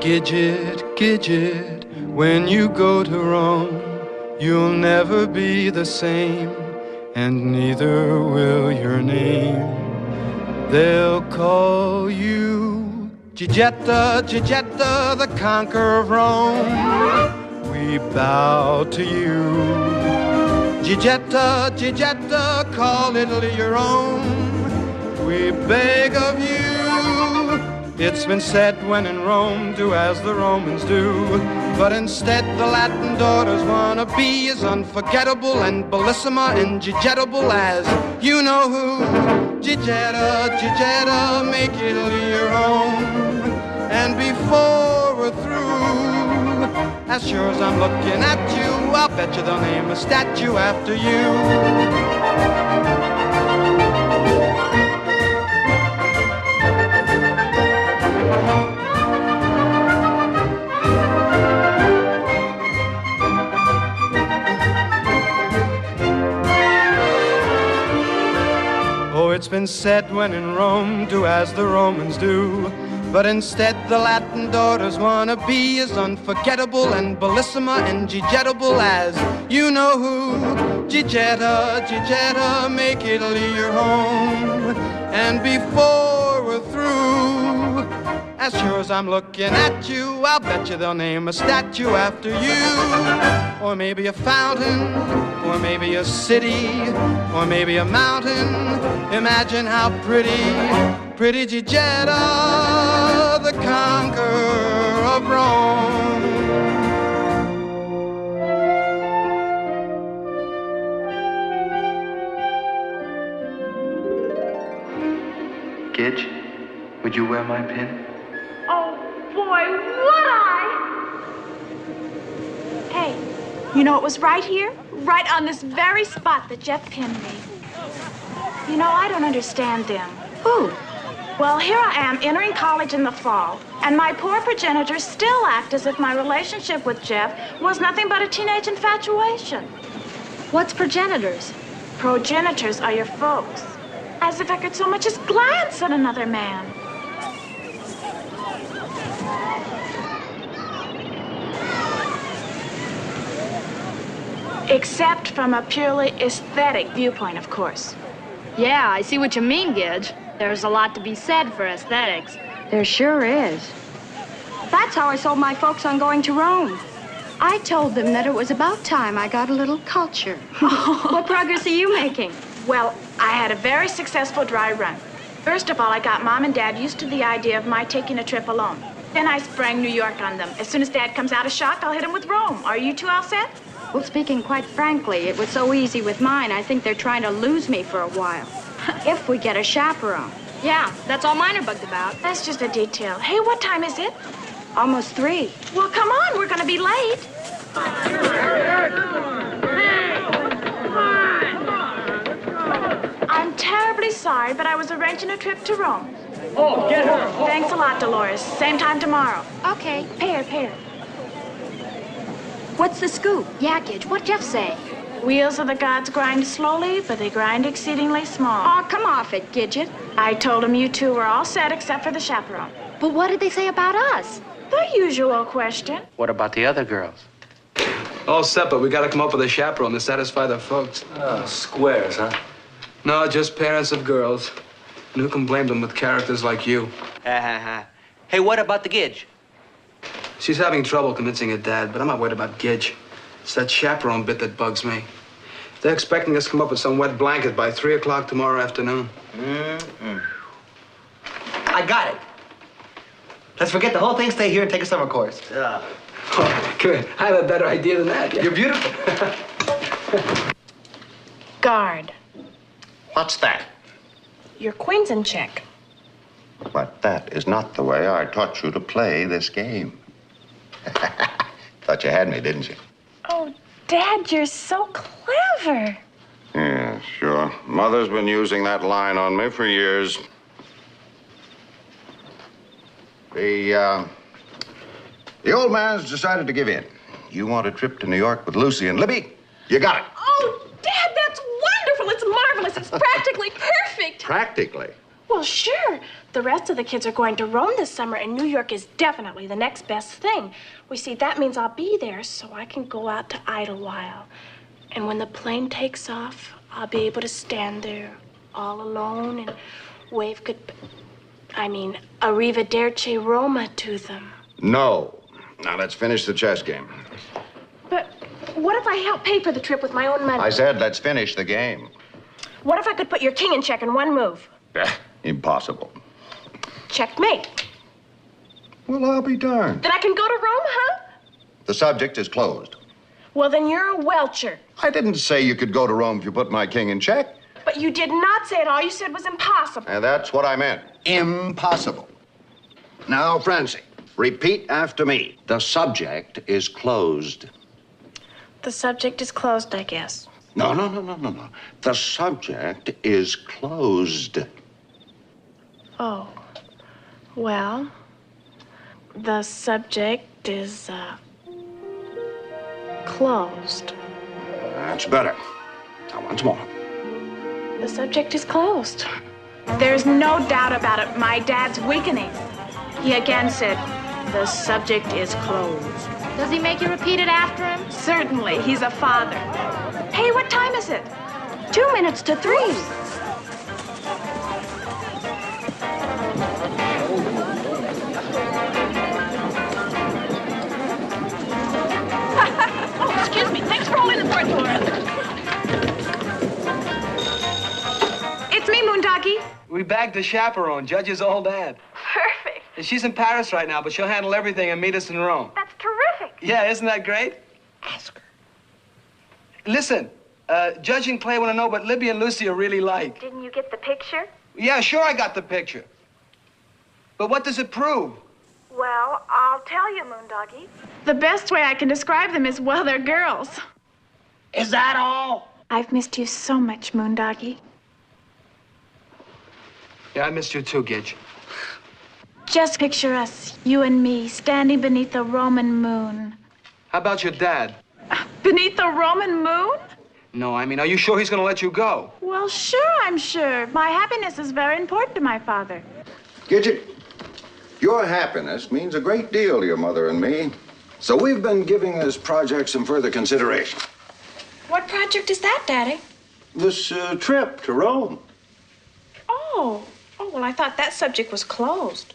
Gidget, Gidget, when you go to Rome, you'll never be the same, and neither will your name. They'll call you Gidgetta, Gidgetta, the conqueror of Rome. We bow to you. Gidgetta, Gidgetta, call Italy your own. We beg of you. It's been said when in Rome, do as the Romans do. But instead the Latin daughters wanna be as unforgettable and bellissima and Gidgettable as you know who. Gidgetta, Gidgetta, make Italy your home. And before we're through, as sure as I'm looking at you, I'll bet you they'll name a statue after you. Oh, it's been said when in Rome, do as the Romans do. But instead the Latin daughters wanna be as unforgettable and bellissima and Gidgettable as you know who. Gidgetta, Gidgetta, make Italy your home. And before we're through, as sure as I'm looking at you, I'll bet you they'll name a statue after you. Or maybe a fountain, or maybe a city, or maybe a mountain. Imagine how pretty, pretty Gidgetta, the conqueror of Rome. Gidge, would you wear my pin? Oh, boy, would I! Hey, you know, it was right here, right on this very spot that Jeff pinned me. You know, I don't understand them. Who? Well, here I am entering college in the fall, and my poor progenitors still act as if my relationship with Jeff was nothing but a teenage infatuation. What's progenitors? Progenitors are your folks. As if I could so much as glance at another man. Except from a purely aesthetic viewpoint, of course. Yeah, I see what you mean, Gidge. There's a lot to be said for aesthetics. There sure is. That's how I sold my folks on going to Rome. I told them that it was about time I got a little culture. What progress are you making? Well, I had a very successful dry run. First of all, I got Mom and Dad used to the idea of my taking a trip alone. Then I sprang New York on them. As soon as Dad comes out of shock, I'll hit him with Rome. Are you two all set? Well, speaking quite frankly, it was so easy with mine, I think they're trying to lose me for a while. If we get a chaperone. Yeah, that's all mine are bugged about. That's just a detail. Hey, what time is it? Almost 3. Well, come on, we're gonna be late. I'm terribly sorry, but I was arranging a trip to Rome. Oh, get her! Oh, Thanks a lot, Dolores. Same time tomorrow. Okay. Pair. What's the scoop? Yeah, Gidge, what'd Jeff say? Wheels of the gods grind slowly, but they grind exceedingly small. Oh, come off it, Gidget. I told him you two were all set except for the chaperone. But what did they say about us? The usual question. What about the other girls? All set, but we gotta come up with a chaperone to satisfy the folks. Oh, squares, huh? No, just parents of girls. And who can blame them with characters like you? Hey, what about the Gidge? She's having trouble convincing her dad, but I'm not worried about Gidge. It's that chaperone bit that bugs me. They're expecting us to come up with some wet blanket by 3 o'clock tomorrow afternoon. I got it. Let's forget the whole thing, stay here, and take a summer course. Oh, good. I have a better idea than that. You're beautiful. Guard. What's that? Your queen's in check. But that is not the way I taught you to play this game. Thought you had me, didn't you? Oh, Dad, you're so clever. Yeah, sure. Mother's been using that line on me for years. The old man's decided to give in. You want a trip to New York with Lucy and Libby? You got it. Oh, Dad, that's wonderful. It's marvelous. It's practically perfect. Practically. Well, sure. The rest of the kids are going to Rome this summer, and New York is definitely the next best thing. We see, that means I'll be there, so I can go out to Idlewild. And when the plane takes off, I'll be able to stand there all alone and wave arrivederci Roma to them. No. Now let's finish the chess game. But what if I help pay for the trip with my own money? I said let's finish the game. What if I could put your king in check in one move? Impossible. Checkmate. Well, I'll be darned. Then I can go to Rome, huh? The subject is closed. Well, then you're a welcher. I didn't say you could go to Rome if you put my king in check. But you did not say it. All you said was impossible. And that's what I meant. Impossible. Now, Francie, repeat after me. The subject is closed. The subject is closed, I guess. No. The subject is closed. Oh. Well, the subject is, closed. That's better. Now, once more. The subject is closed. There's no doubt about it. My dad's weakening. He again said, the subject is closed. Does he make you repeat it after him? Certainly. He's a father. Hey, what time is it? 2 minutes to 3. Oh, excuse me. Thanks for holding the front door. It's me, Moondoggie. We bagged a chaperone, Judge's old dad. Perfect. And she's in Paris right now, but she'll handle everything and meet us in Rome. That's terrific. Yeah, isn't that great? Ask her. Listen, Judge and Clay want to know what Libby and Lucy are really like. Didn't you get the picture? Yeah, sure I got the picture. But what does it prove? Well, I'll tell you, Moondoggie. The best way I can describe them is, well, they're girls. Is that all? I've missed you so much, Moondoggie. Yeah, I missed you too, Gidget. Just picture us, you and me, standing beneath the Roman moon. How about your dad? Beneath the Roman moon? No, I mean, are you sure he's going to let you go? Well, sure, I'm sure. My happiness is very important to my father. Gidget, your happiness means a great deal to your mother and me. So we've been giving this project some further consideration. What project is that, Daddy? This trip to Rome. Oh, well, I thought that subject was closed.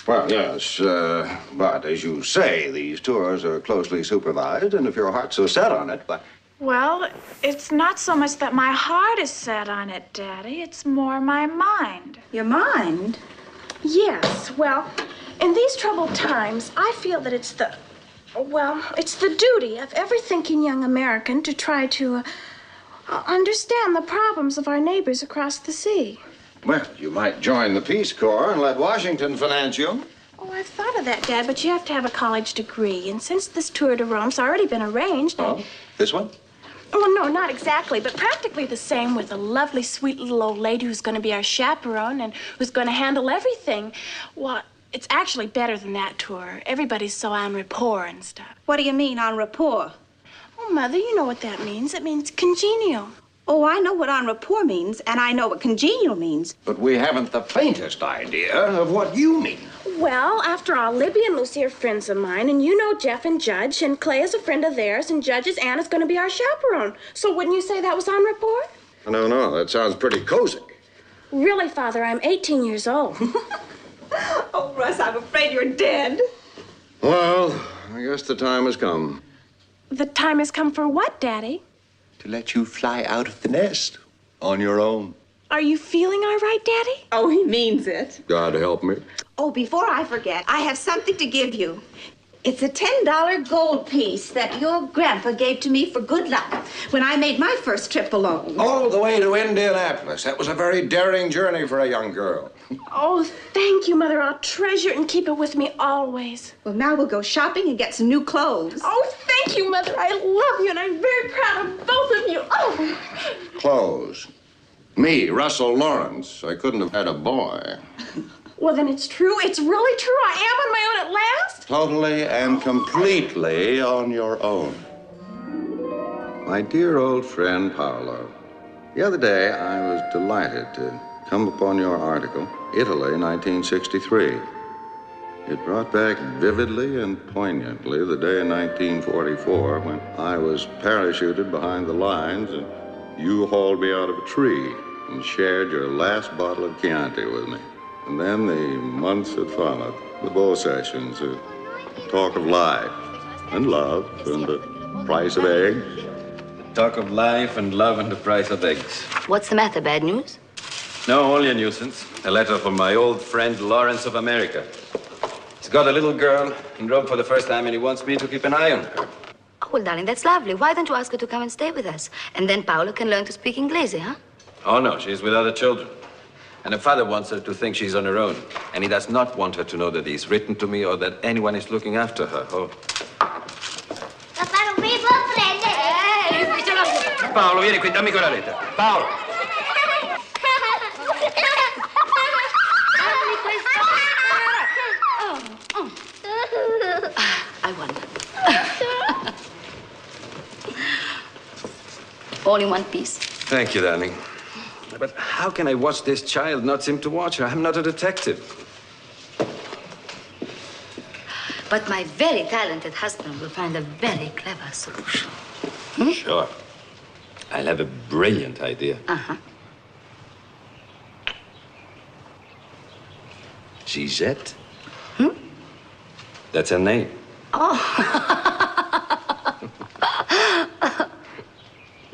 Well, yes, but as you say, these tours are closely supervised, and if your heart's so set on it, but... Well, it's not so much that my heart is set on it, Daddy. It's more my mind. Your mind? Yes, well, in these troubled times, I feel that it's the duty of every thinking young American to try to understand the problems of our neighbors across the sea. Well, you might join the Peace Corps and let Washington finance you. Oh, I've thought of that, Dad, but you have to have a college degree. And since this tour to Rome's already been arranged, Oh, this one? Well, no, not exactly, but practically the same with a lovely, sweet little old lady who's going to be our chaperone and who's going to handle everything. Well, it's actually better than that tour. Everybody's so en rapport and stuff. What do you mean, en rapport? Oh, Mother, you know what that means. It means congenial. Oh, I know what en rapport means, and I know what congenial means. But we haven't the faintest idea of what you mean. Well, after all, Libby and Lucy are friends of mine, and you know Jeff and Judge, and Clay is a friend of theirs, and Judge's aunt is going to be our chaperone. So wouldn't you say that was en rapport? No, that sounds pretty cozy. Really, Father, I'm 18 years old. Oh, Russ, I'm afraid you're dead. Well, I guess the time has come. The time has come for what, Daddy? to let you fly out of the nest on your own. Are you feeling all right, Daddy? Oh, he means it. God help me. Oh, before I forget, I have something to give you. It's a $10 gold piece that your grandpa gave to me for good luck when I made my first trip alone. All the way to Indianapolis. That was a very daring journey for a young girl. Oh, thank you, Mother. I'll treasure it and keep it with me always. Well, now we'll go shopping and get some new clothes. Oh, thank you, Mother. I love you, and I'm very proud of both of you. Oh. Clothes. Me, Russell Lawrence. I couldn't have had a boy. Well, then it's true. It's really true. I am on my own at last. Totally and completely on your own. My dear old friend, Paolo. The other day, I was delighted to come upon your article, Italy, 1963. It brought back vividly and poignantly the day in 1944 when I was parachuted behind the lines and you hauled me out of a tree and shared your last bottle of Chianti with me. And then the months that followed, the bow sessions, the talk of life and love and the price of eggs. Talk of life and love and the price of eggs. What's the matter? Bad news? No, only a nuisance. A letter from my old friend Lawrence of America. He's got a little girl in Rome for the first time and he wants me to keep an eye on her. Oh, well, darling, that's lovely. Why don't you ask her to come and stay with us? And then Paolo can learn to speak Inglese, huh? Oh, no, she's with other children. And her father wants her to think she's on her own. And he does not want her to know that he's written to me or that anyone is looking after her. Oh. Papà, non mi può prendere! Paolo, vieni qui, dammi quella lettera. Paolo! I wonder. All in one piece. Thank you, darling. But how can I watch this child, not seem to watch her? I'm not a detective. But my very talented husband will find a very clever solution. Hmm? Sure. I'll have a brilliant idea. Uh-huh. Gidget? Hmm? That's her name. Oh.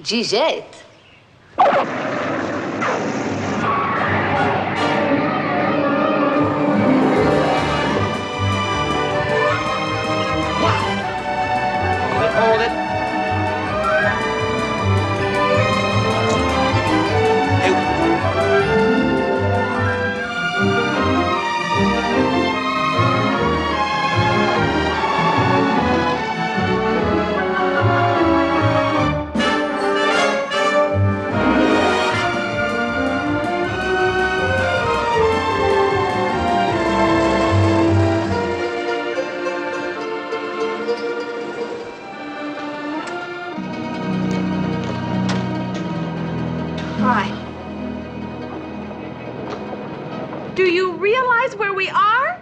Gidget. Hold it. Hi. Do you realize where we are?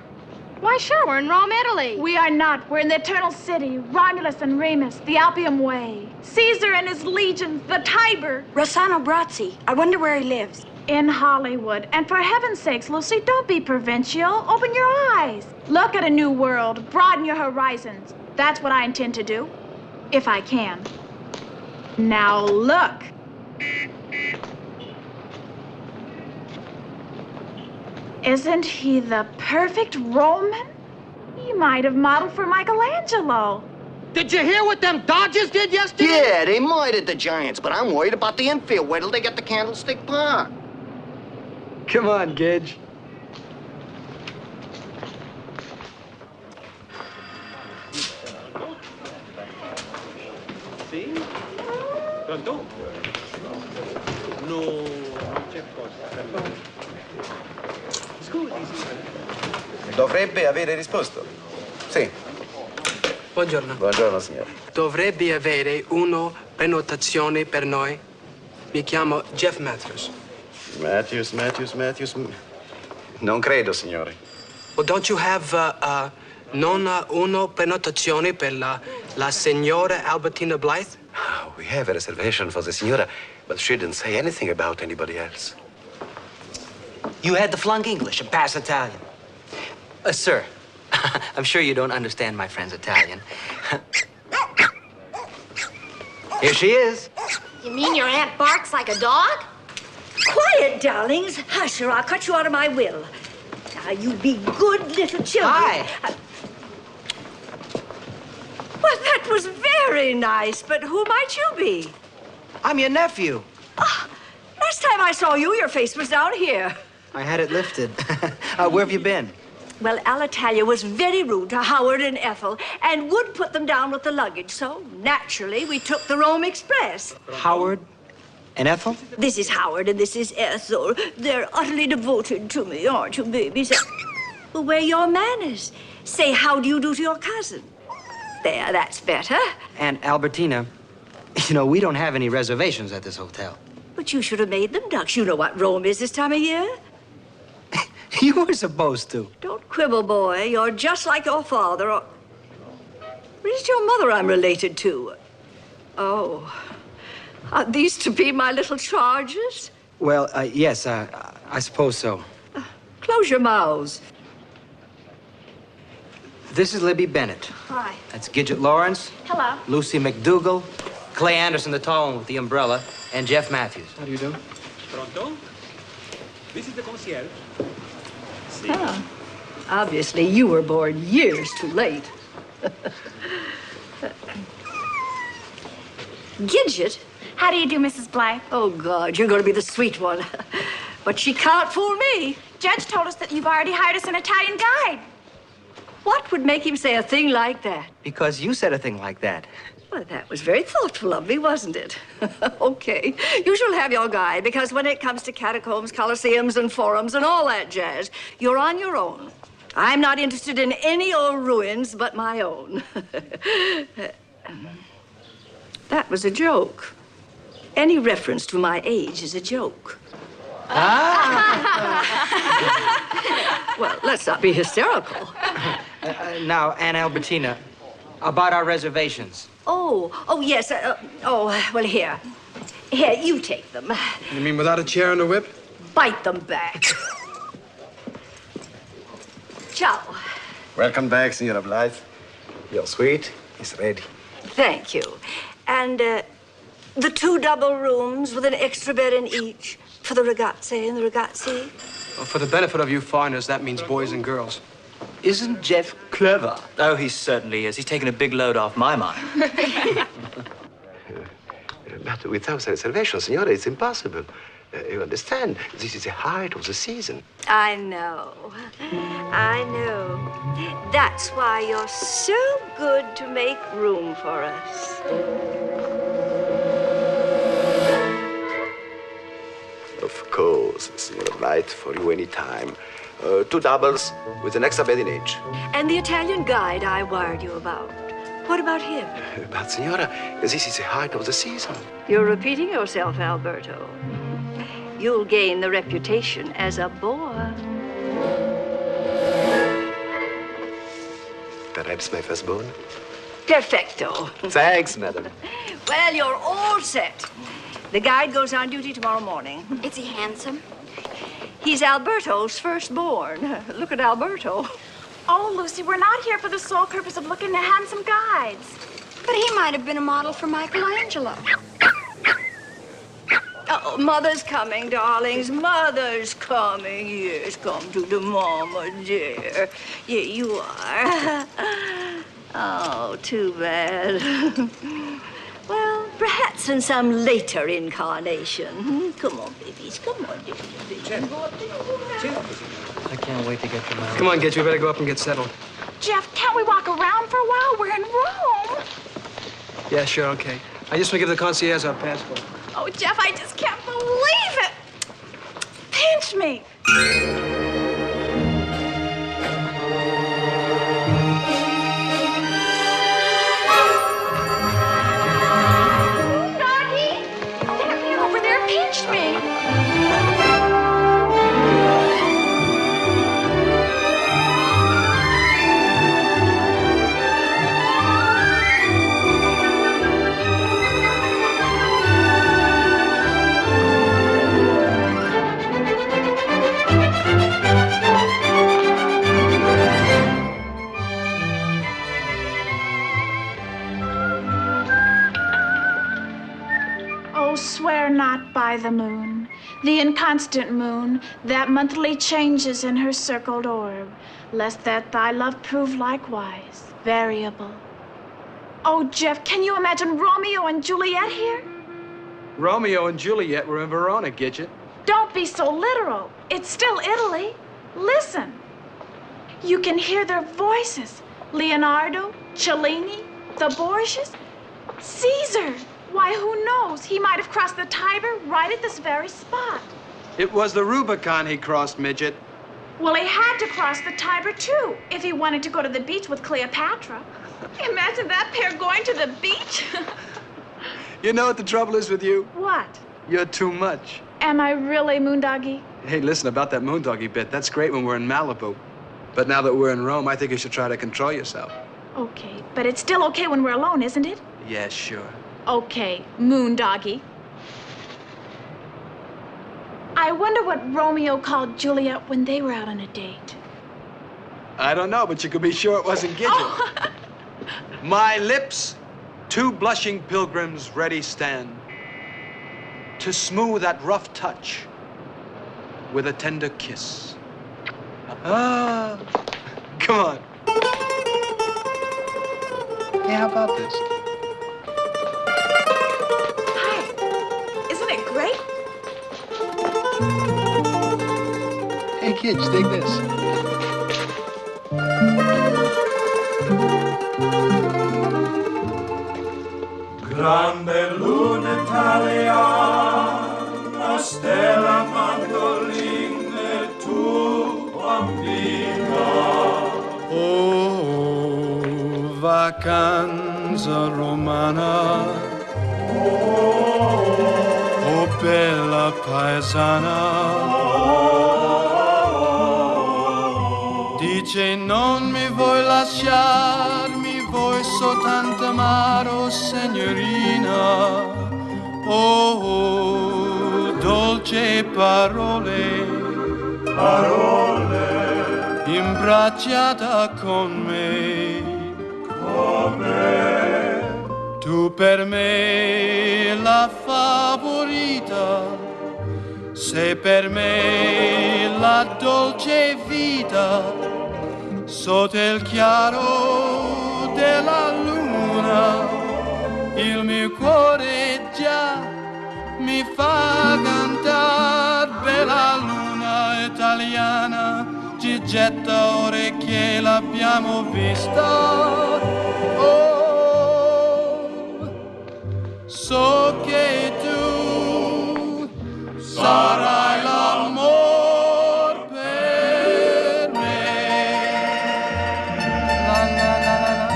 Why, sure, we're in Rome, Italy. We are not. We're in the Eternal City. Romulus and Remus, the Alpium Way. Caesar and his legions, the Tiber. Rossano Brazzi. I wonder where he lives. In Hollywood. And for heaven's sakes, Lucy, don't be provincial. Open your eyes. Look at a new world. Broaden your horizons. That's what I intend to do. If I can. Now look. Isn't he the perfect Roman? He might have modeled for Michelangelo. Did you hear what them Dodgers did yesterday? Yeah, they murdered the Giants, but I'm worried about the infield. Wait till they get to Candlestick Park. Come on, Gidge. Sì? Pronto? No, non c'è posto. Scusi, signore. Dovrebbe avere risposto. Sì. Buongiorno. Buongiorno, signore. Dovrebbe avere una prenotazione per noi. Mi chiamo Jeff Matthews. Matthews. Non credo, signore. Well, don't you have non una prenotazione per la signora Albertina Blythe? We have a reservation for the signora, but she didn't say anything about anybody else. You had to flunk English and pass Italian. Sir, I'm sure you don't understand my friend's Italian. Here she is. You mean your aunt barks like a dog? Quiet, darlings. Hush, or I'll cut you out of my will. Now, you be good little children. Hi. Well, that was very nice, but who might you be? I'm your nephew. Last time I saw you, your face was down here. I had it lifted. Where have you been? Well, Alitalia was very rude to Howard and Ethel and would put them down with the luggage, so naturally we took the Rome Express. Howard and Ethel? This is Howard and this is Ethel. They're utterly devoted to me, aren't you, babies? Well, where are your manners? Say how do you do to your cousin. There, that's better. And Albertina, you know, we don't have any reservations at this hotel. But you should have made them, Ducks. You know what Rome is this time of year. You were supposed to. Don't quibble, boy. You're just like your father. Or is it your mother I'm related to? Oh, are these to be my little charges? Well, yes, I suppose so. Close your mouths. This is Libby Bennett. Hi. That's Gidget Lawrence. Hello. Lucy McDougal. Clay Anderson, the tall one with the umbrella. And Jeff Matthews. How do you do? Pronto? This is the concierge. Oh. Obviously, you were born years too late. Gidget? How do you do, Mrs. Blythe? Oh, God, you're going to be the sweet one. But she can't fool me. Judge told us that you've already hired us an Italian guide. What would make him say a thing like that? Because you said a thing like that. Well, that was very thoughtful of me, wasn't it? Okay. You shall have your guide, because when it comes to catacombs, coliseums, and forums, and all that jazz, you're on your own. I'm not interested in any old ruins but my own. That was a joke. Any reference to my age is a joke. Well, let's not be hysterical. Now, Aunt Albertina, about our reservations. Oh, yes. Well, here. Here, you take them. You mean without a chair and a whip? Bite them back. Ciao. Welcome back, Senora Blythe. Your suite is ready. Thank you. And the 2 double rooms with an extra bed in each for the ragazze and the ragazzi. Well, for the benefit of you foreigners, that means boys and girls. Isn't Jeff clever? Oh, he certainly is. He's taken a big load off my mind. But without reservation, Senora, it's impossible. You understand? This is the height of the season. I know. I know. That's why you're so good to make room for us. Of course, Senora Blythe, for you any time. 2 doubles with an extra bed in each. And the Italian guide I wired you about. What about him? But, Senora, this is the height of the season. You're repeating yourself, Alberto. You'll gain the reputation as a bore. Perhaps my firstborn? Perfecto. Thanks, madam. Well, you're all set. The guide goes on duty tomorrow morning. Is he handsome? He's Alberto's firstborn. Look at Alberto. Oh, Lucy, we're not here for the sole purpose of looking at handsome guides. But he might have been a model for Michelangelo. Oh, Mother's coming, darlings. Mother's coming. Yes, come to the mama, dear. Yeah, you are. Oh, too bad. Well, perhaps in some later incarnation. Come on, babies. Come on, babies. I can't wait to get to my... Come on, Gidget. We better go up and get settled. Jeff, can't we walk around for a while? We're in Rome. Yeah, sure, okay. I just want to give the concierge our passport. Oh, Jeff, I just can't believe it. Pinch me. Doggy, there, over there, pinched me. by the moon, the inconstant moon, that monthly changes in her circled orb, lest that thy love prove likewise variable. Oh, Jeff, can you imagine Romeo and Juliet here? Romeo and Juliet were in Verona, Gidget. Don't be so literal. It's still Italy. Listen. You can hear their voices. Leonardo, Cellini, the Borgias, Caesar. Why, who knows? He might have crossed the Tiber right at this very spot. It was the Rubicon he crossed, Midget. Well, he had to cross the Tiber, too, if he wanted to go to the beach with Cleopatra. Imagine that pair going to the beach. You know what the trouble is with you? What? You're too much. Am I really, Moondoggie? Hey, listen, about that Moondoggie bit, that's great when we're in Malibu. But now that we're in Rome, I think you should try to control yourself. Okay, but it's still okay when we're alone, isn't it? Yeah, sure. Okay, Moondoggie. I wonder what Romeo called Juliet when they were out on a date. I don't know, but you can be sure it wasn't Gidget. Oh. My lips, two blushing pilgrims ready stand to smooth that rough touch with a tender kiss. Ah, come on. Hey, how about this? Hi. Isn't it great? Hey, kids, dig this. Grande luna italiana, stella mandoline, tu bambina. Oh, vacanza romana. Oh, bella paesana. Dice non mi vuoi lasciar, mi vuoi soltanto amare, oh signorina. Oh, dolce parole, parole, imbracciata con me, tu per me la favorita, sei per me la dolce vita, sotto il chiaro della luna, il mio cuore già mi fa cantare, bella luna italiana, Gidget, ora che l'abbiamo vista. Oh, so che tu sarai l'amor per me. La la la la la.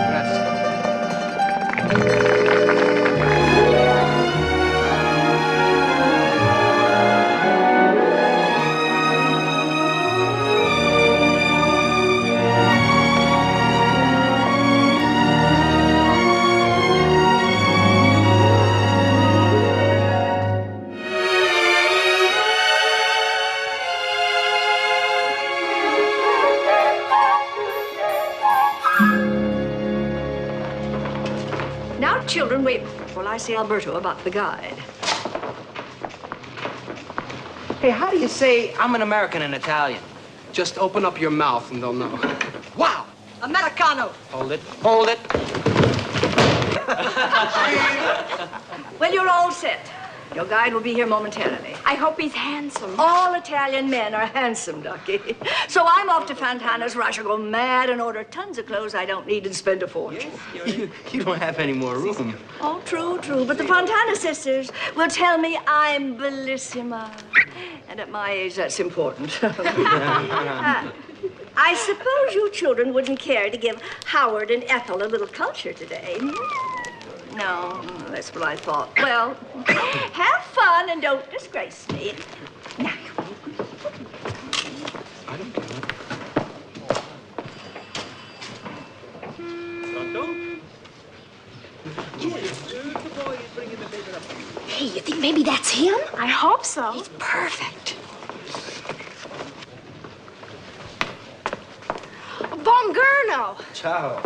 Grazie. Now, children, wait while I see Alberto about the guide. Hey, how do you say I'm an American in Italian? Just open up your mouth and they'll know. Wow! Americano. Hold it, hold it. Well, you're all set. Your guide will be here momentarily. I hope he's handsome. All Italian men are handsome, Ducky. So I'm off to Fontana's where I shall go mad and order tons of clothes I don't need and spend a fortune. You don't have any more room. Oh, true, true. But the Fontana sisters will tell me I'm bellissima. And at my age, that's important. I suppose you children wouldn't care to give Howard and Ethel a little culture today. No, that's what I thought. Well, have fun and don't disgrace me. Now. I don't get it. Pronto? Yes, the boy is bringing the paper up. Hey, you think maybe that's him? I hope so. He's perfect. Buongiorno. Ciao.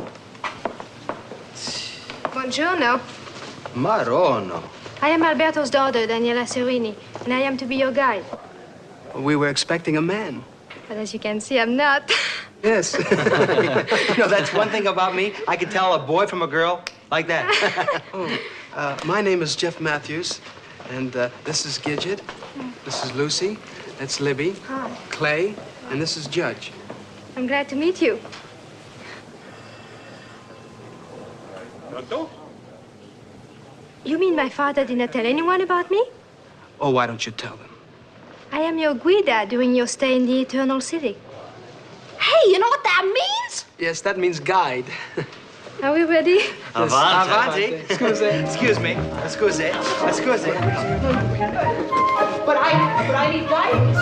Buongiorno. Marono. I am Alberto's daughter, Daniela Serini, and I am to be your guide. We were expecting a man. But as you can see, I'm not. Yes. You know, that's one thing about me. I can tell a boy from a girl like that. My name is Jeff Matthews, and this is Gidget. This is Lucy. That's Libby. Hi. Clay, and this is Judge. I'm glad to meet you. Pronto? You mean my father did not tell anyone about me? Oh, why don't you tell them? I am your guida during your stay in the Eternal City. Hey, you know what that means? Yes, that means guide. Are we ready? Avanti. Scusi. Excuse me. Scusi. Scusi. But I need guidance.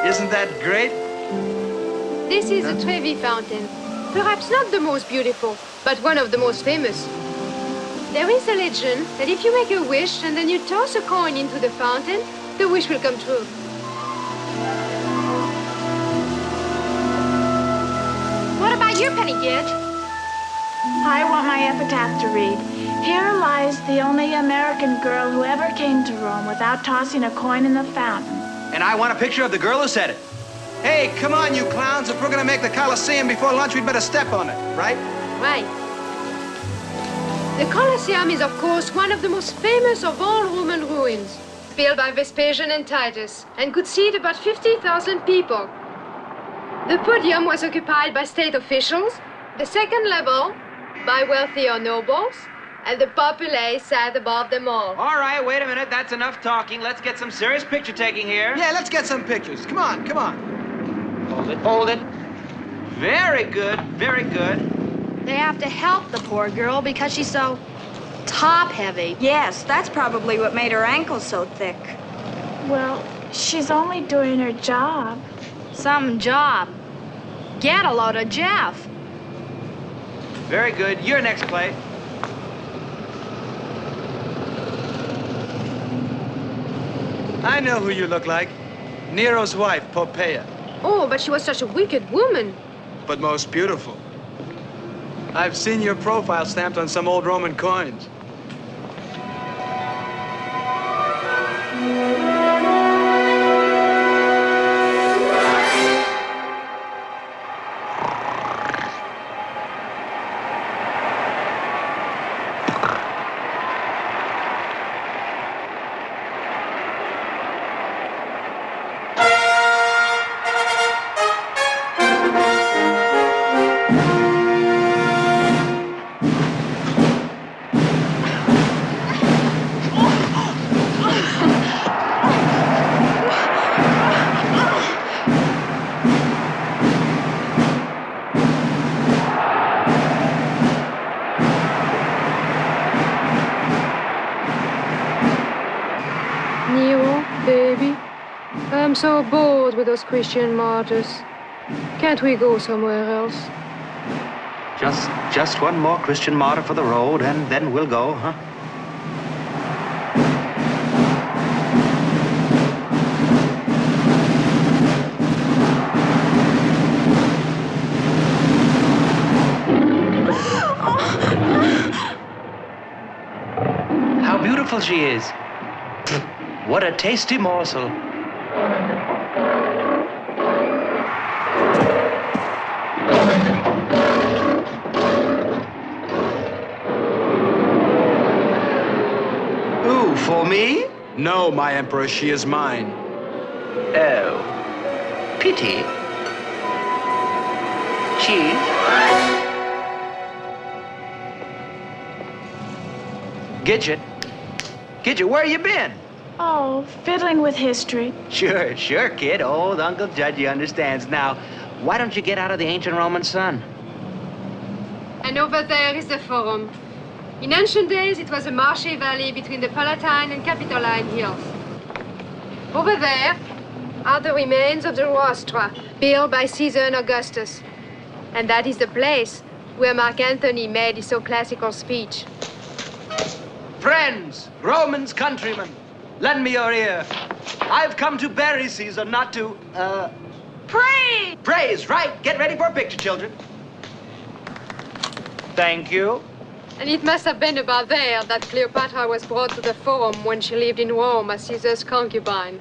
Isn't that great? This is the Trevi Fountain. Perhaps not the most beautiful, but one of the most famous. There is a legend that if you make a wish and then you toss a coin into the fountain, the wish will come true. What about your penny, Gidge? I want my epitaph to read. Here lies the only American girl who ever came to Rome without tossing a coin in the fountain. And I want a picture of the girl who said it. Hey, come on, you clowns. If we're gonna make the Colosseum before lunch, we'd better step on it, right? Right. The Colosseum is, of course, one of the most famous of all Roman ruins, built by Vespasian and Titus, and could seat about 50,000 people. The podium was occupied by state officials, the second level by wealthier nobles, and the populace sat above them all. All right, wait a minute. That's enough talking. Let's get some serious picture taking here. Yeah, let's get some pictures. Come on, come on. Hold it, hold it. Very good, very good. They have to help the poor girl because she's so top-heavy. Yes, that's probably what made her ankles so thick. Well, she's only doing her job. Some job. Get a load of Jeff. Very good. You're next, Clay. I know who you look like. Nero's wife, Poppaea. Oh, but she was such a wicked woman. But most beautiful. I've seen your profile stamped on some old Roman coins. I'm so bored with those Christian martyrs. Can't we go somewhere else? Just one more Christian martyr for the road, and then we'll go, huh? How beautiful she is. What a tasty morsel. Ooh, for me? No, my emperor, she is mine. Oh, pity. Cheese? Gidget. Gidget, where you been? Oh, fiddling with history. Sure, kid. Old Uncle Judgy understands. Now, why don't you get out of the ancient Roman sun? And over there is the Forum. In ancient days, it was a marshy valley between the Palatine and Capitoline hills. Over there are the remains of the rostra, built by Caesar and Augustus. And that is the place where Mark Antony made his so classical speech. Friends, Romans, countrymen, lend me your ear. I've come to bury Caesar, not to, Praise! praise, right? Get ready for a picture, children. Thank you. And it must have been about there that Cleopatra was brought to the Forum when she lived in Rome as Caesar's concubine.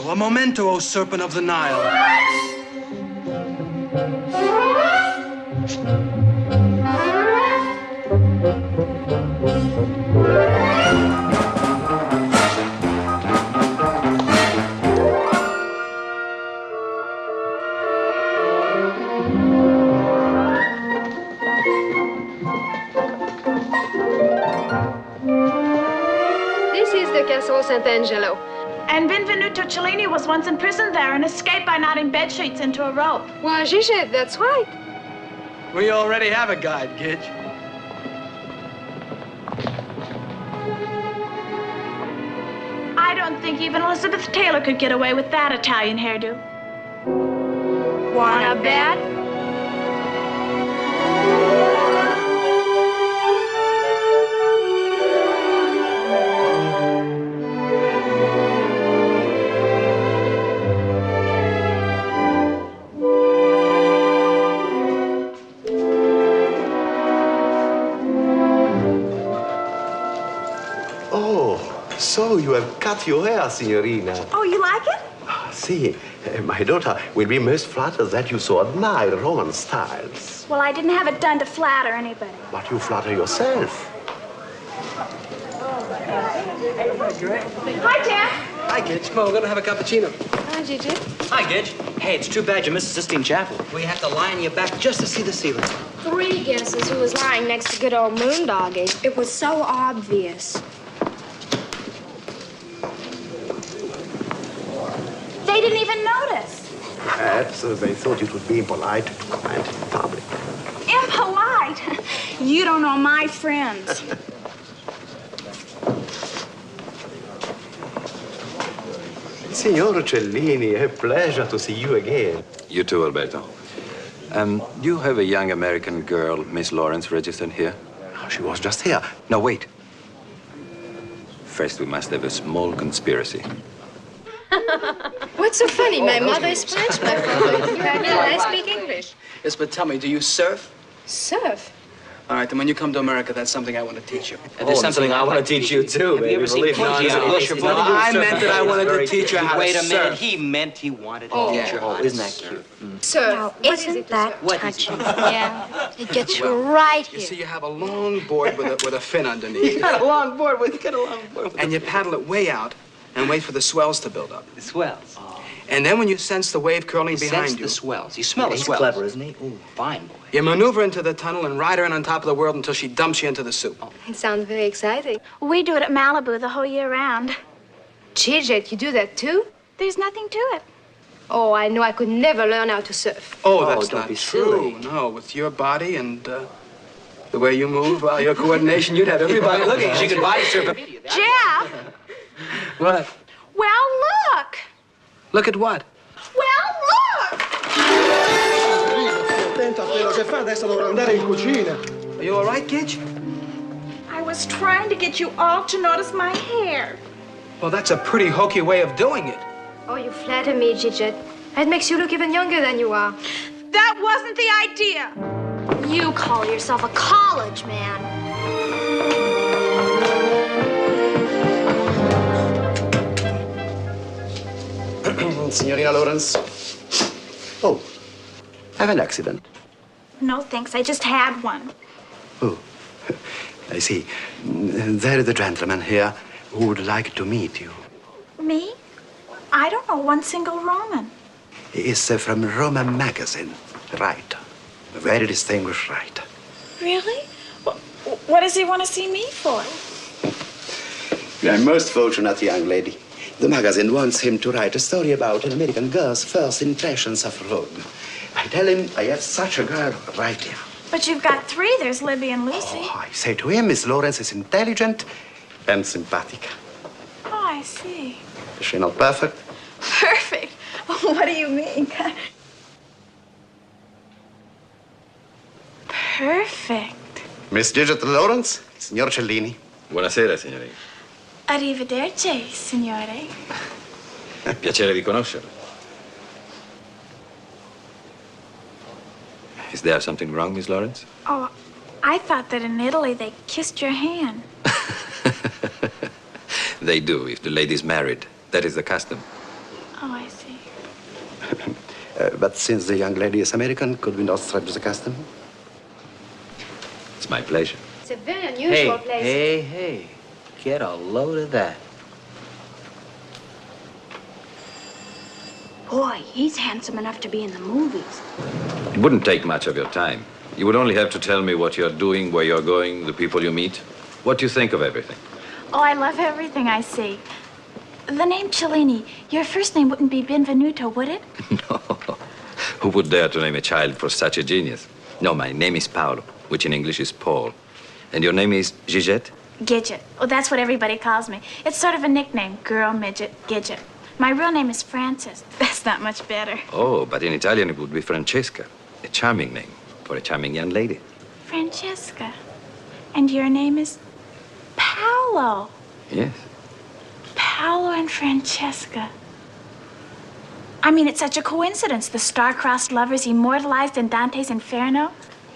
A memento, O serpent of the Nile. This is the Castle Sant'Angelo. And Benvenuto Cellini was once imprisoned there and escaped by knotting bed sheets into a rope. Why, Gidget, that's right. We already have a guide, Gidge. I don't think even Elizabeth Taylor could get away with that Italian hairdo. Wanna bet? So you have cut your hair, signorina. Oh, you like it? See, my daughter will be most flattered that you so admire Roman styles. Well, I didn't have it done to flatter anybody. But you flatter yourself. Hi, Jack. Hi, Gidge. Come on, we're going to have a cappuccino. Hi, Gidget. Hi, Gidge. Hey, it's too bad you missed the Sistine Chapel. We have to lie on your back just to see the ceiling. 3 guesses who was lying next to good old Moondoggy. It was so obvious. They didn't even notice. Perhaps they thought it would be impolite to comment in public. Impolite? You don't know my friends. Signor Cellini, a pleasure to see you again. You too, Alberto. You have a young American girl, Miss Lawrence, registered here? She was just here. No, wait. First, we must have a small conspiracy. What's so funny? My mother is French, my father is Italian, I speak English. Yes, but tell me, do you surf? Surf? All right, then when you come to America, that's something I want to teach you. And there's something I want to teach you, too. Have you ever seen Porgy on English? I meant that I wanted to teach you how to Wait a minute. surf. He meant he wanted to teach her how to isn't that surf. cute? Surf. Now, What is isn't it to that surf? What is it? Yeah, it gets you right You see, here. you have a long board with a fin underneath. You got a long board with And you paddle it way out and wait for the swells to build up. the swells. And then when you sense the wave curling behind Sense you, the swells. You smell the He's swells. clever, isn't he? Ooh, fine boy. you maneuver into the tunnel and ride her in on top of the world until she dumps you into the soup. It sounds very exciting. We do it at Malibu the whole year round. Gidget, you do that too? There's nothing to it. Oh, I know I could never learn how to surf. Oh, that's don't not be true. silly. No, with your body and The way you move, your coordination, you'd have everybody looking. She could buy you, Jeff! What? Well, look! Look at what? Well, look! Attento a quello che fa, adesso dovrò andare in cucina. Are you all right, Gidget? I was trying to get you all to notice my hair. Well, that's a pretty hokey way of doing it. Oh, you flatter me, Gidget. It makes you look even younger than you are. That wasn't the idea. You call yourself a college man. Signorina Lawrence. Oh, I have an accident. No, thanks. I just had one. Oh, I see. There is a gentleman here who would like to meet you. Me? I don't know one single Roman. He is from Roma magazine, writer. A very distinguished writer. Really? What does he want to see me for? You are most fortunate, young lady. The magazine wants him to write a story about an American girl's first impressions of Rome. I tell him I have such a girl right here. But you've got three. There's Libby and Lucy. Oh, I say to him, Miss Lawrence is intelligent and sympathetic. Oh, I see. Is she not perfect? Perfect. What do you mean? Perfect. Miss Gidget Lawrence, Signor Cellini. Buonasera, signorina. Arrivederci, signore. Piacere di conoscerla. Is there something wrong, Miss Lawrence? Oh, I thought that in Italy they kissed your hand. They do, if the lady's married. That is the custom. Oh, I see. But since the young lady is American, could we not stretch the custom? It's my pleasure. It's a very unusual place. Hey. Get a load of that. Boy, he's handsome enough to be in the movies. It wouldn't take much of your time. You would only have to tell me what you're doing, where you're going, the people you meet. What do you think of everything? Oh, I love everything I see. The name Cellini, your first name wouldn't be Benvenuto, would it? No. Who would dare to name a child for such a genius? No, my name is Paolo, which in English is Paul. And your name is Gidget? Gidget. Oh, that's what everybody calls me. It's sort of a nickname. Girl, midget, Gidget. My real name is Frances. That's not much better. Oh, but in Italian it would be Francesca. A charming name for a charming young lady. Francesca. And your name is Paolo. Yes. Paolo and Francesca. I mean, it's such a coincidence. The star-crossed lovers immortalized in Dante's Inferno.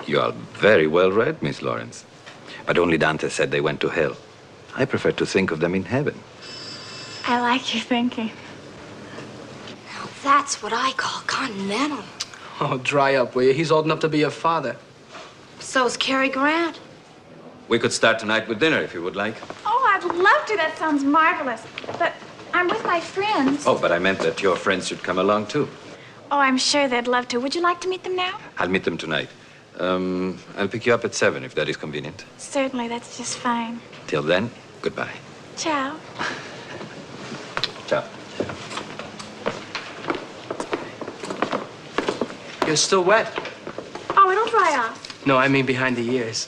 You are very well read, Miss Lawrence. But only Dante said they went to hell. I prefer to think of them in heaven. I like your thinking. Now, that's what I call continental. Oh, dry up, will you? He's old enough to be your father. So's Cary Grant. We could start tonight with dinner if you would like. Oh, I'd love to. That sounds marvelous. But I'm with my friends. Oh, but I meant that your friends should come along too. Oh, I'm sure they'd love to. Would you like to meet them now? I'll meet them tonight. I'll pick you up at 7 if that is convenient. Certainly, that's just fine. Till then, goodbye. Ciao. Ciao. You're still wet. Oh, it'll dry off. No, I mean behind the ears.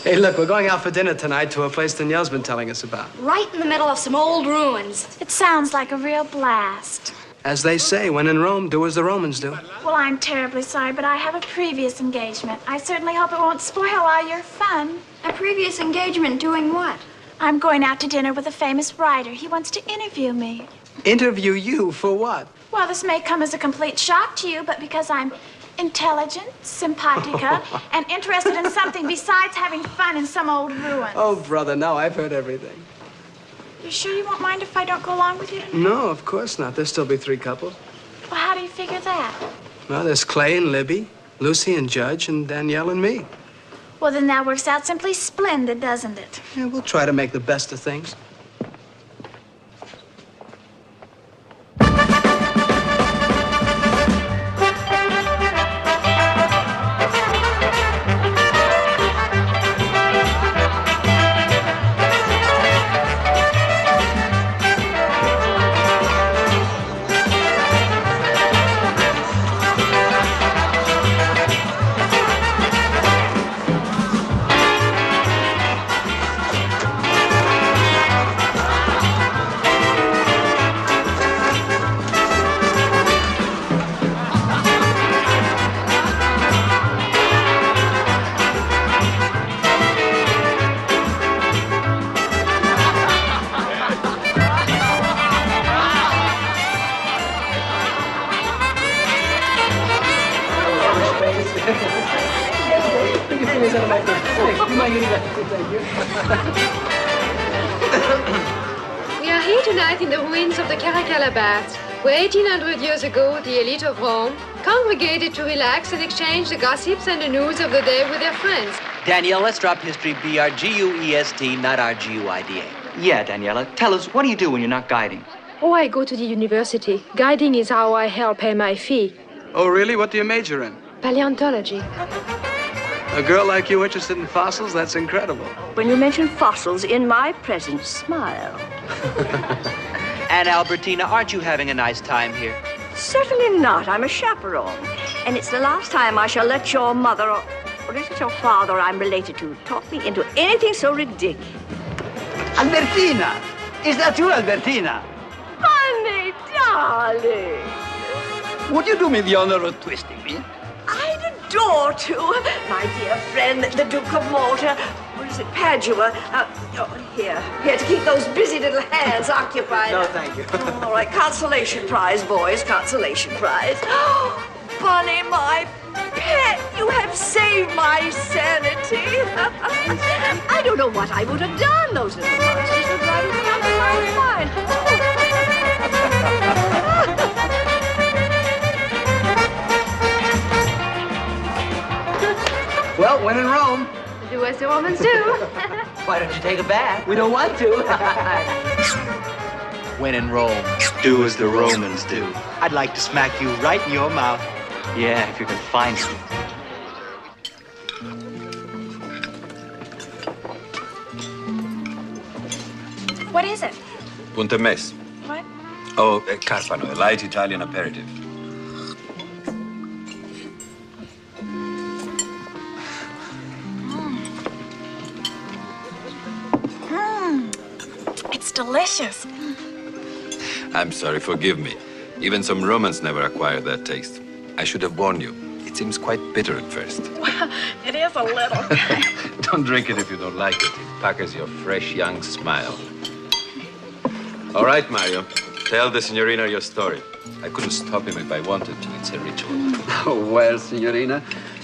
Hey, look, we're going out for dinner tonight to a place Danielle's been telling us about. Right in the middle of some old ruins. It sounds like a real blast. As they say, when in Rome, do as the Romans do. Well, I'm terribly sorry, but I have a previous engagement. I certainly hope it won't spoil all your fun. A previous engagement doing what? I'm going out to dinner with a famous writer. He wants to interview me. Interview you for what? Well, this may come as a complete shock to you, but because I'm intelligent, simpatica, and interested in something besides having fun in some old ruins. Oh, brother, no, I've heard everything. You sure you won't mind if I don't go along with you tonight? No, of course not. There'll still be 3 couples. Well, how do you figure that? Well, there's Clay and Libby, Lucy and Judge, and Danielle and me. Well, then that works out simply splendid, doesn't it? Yeah, we'll try to make the best of things. my university, thank you. We are here tonight in the ruins of the Caracalla Baths, where 1800 years ago the elite of Rome congregated to relax and exchange the gossips and the news of the day with their friends. Danielle, let's drop history B-R-G-U-E-S-T, not R-G-U-I-D-A. Yeah, Daniela, tell us, what do you do when you're not guiding? Oh, I go to the university. Guiding is how I help pay my fee. Oh, really? What do you major in? Paleontology. A girl like you interested in fossils? That's incredible. When you mention fossils in my presence, smile. And Albertina, aren't you having a nice time here? Certainly not. I'm a chaperone. And it's the last time I shall let your mother, or is it your father I'm related to, talk me into anything so ridiculous. Albertina! Is that you, Albertina? Honey, darling. Would you do me the honor of twisting me? I'd adore to. My dear friend, the Duke of Malta, or is it Padua? Here, to keep those busy little hands occupied. No, thank you. All right, consolation prize, boys, consolation prize. Oh, Bunny, my pet, you have saved my sanity. I don't know what I would have done. Those little monsters would drive me out of my mind. Well, when in Rome. Do as the Romans do. Why don't you take a bath? We don't want to. When in Rome, do as the Romans do. I'd like to smack you right in your mouth. Yeah, if you can find it. What is it? Punta Mess. What? Oh, Carpano, a light Italian aperitif. It's delicious. I'm sorry, forgive me. Even some Romans never acquired that taste. I should have warned you. It seems quite bitter at first. Well, it is a little. Don't drink it if you don't like it. It packers your fresh, young smile. All right, Mario. Tell the signorina your story. I couldn't stop him if I wanted to. It's a ritual. Oh, well, signorina,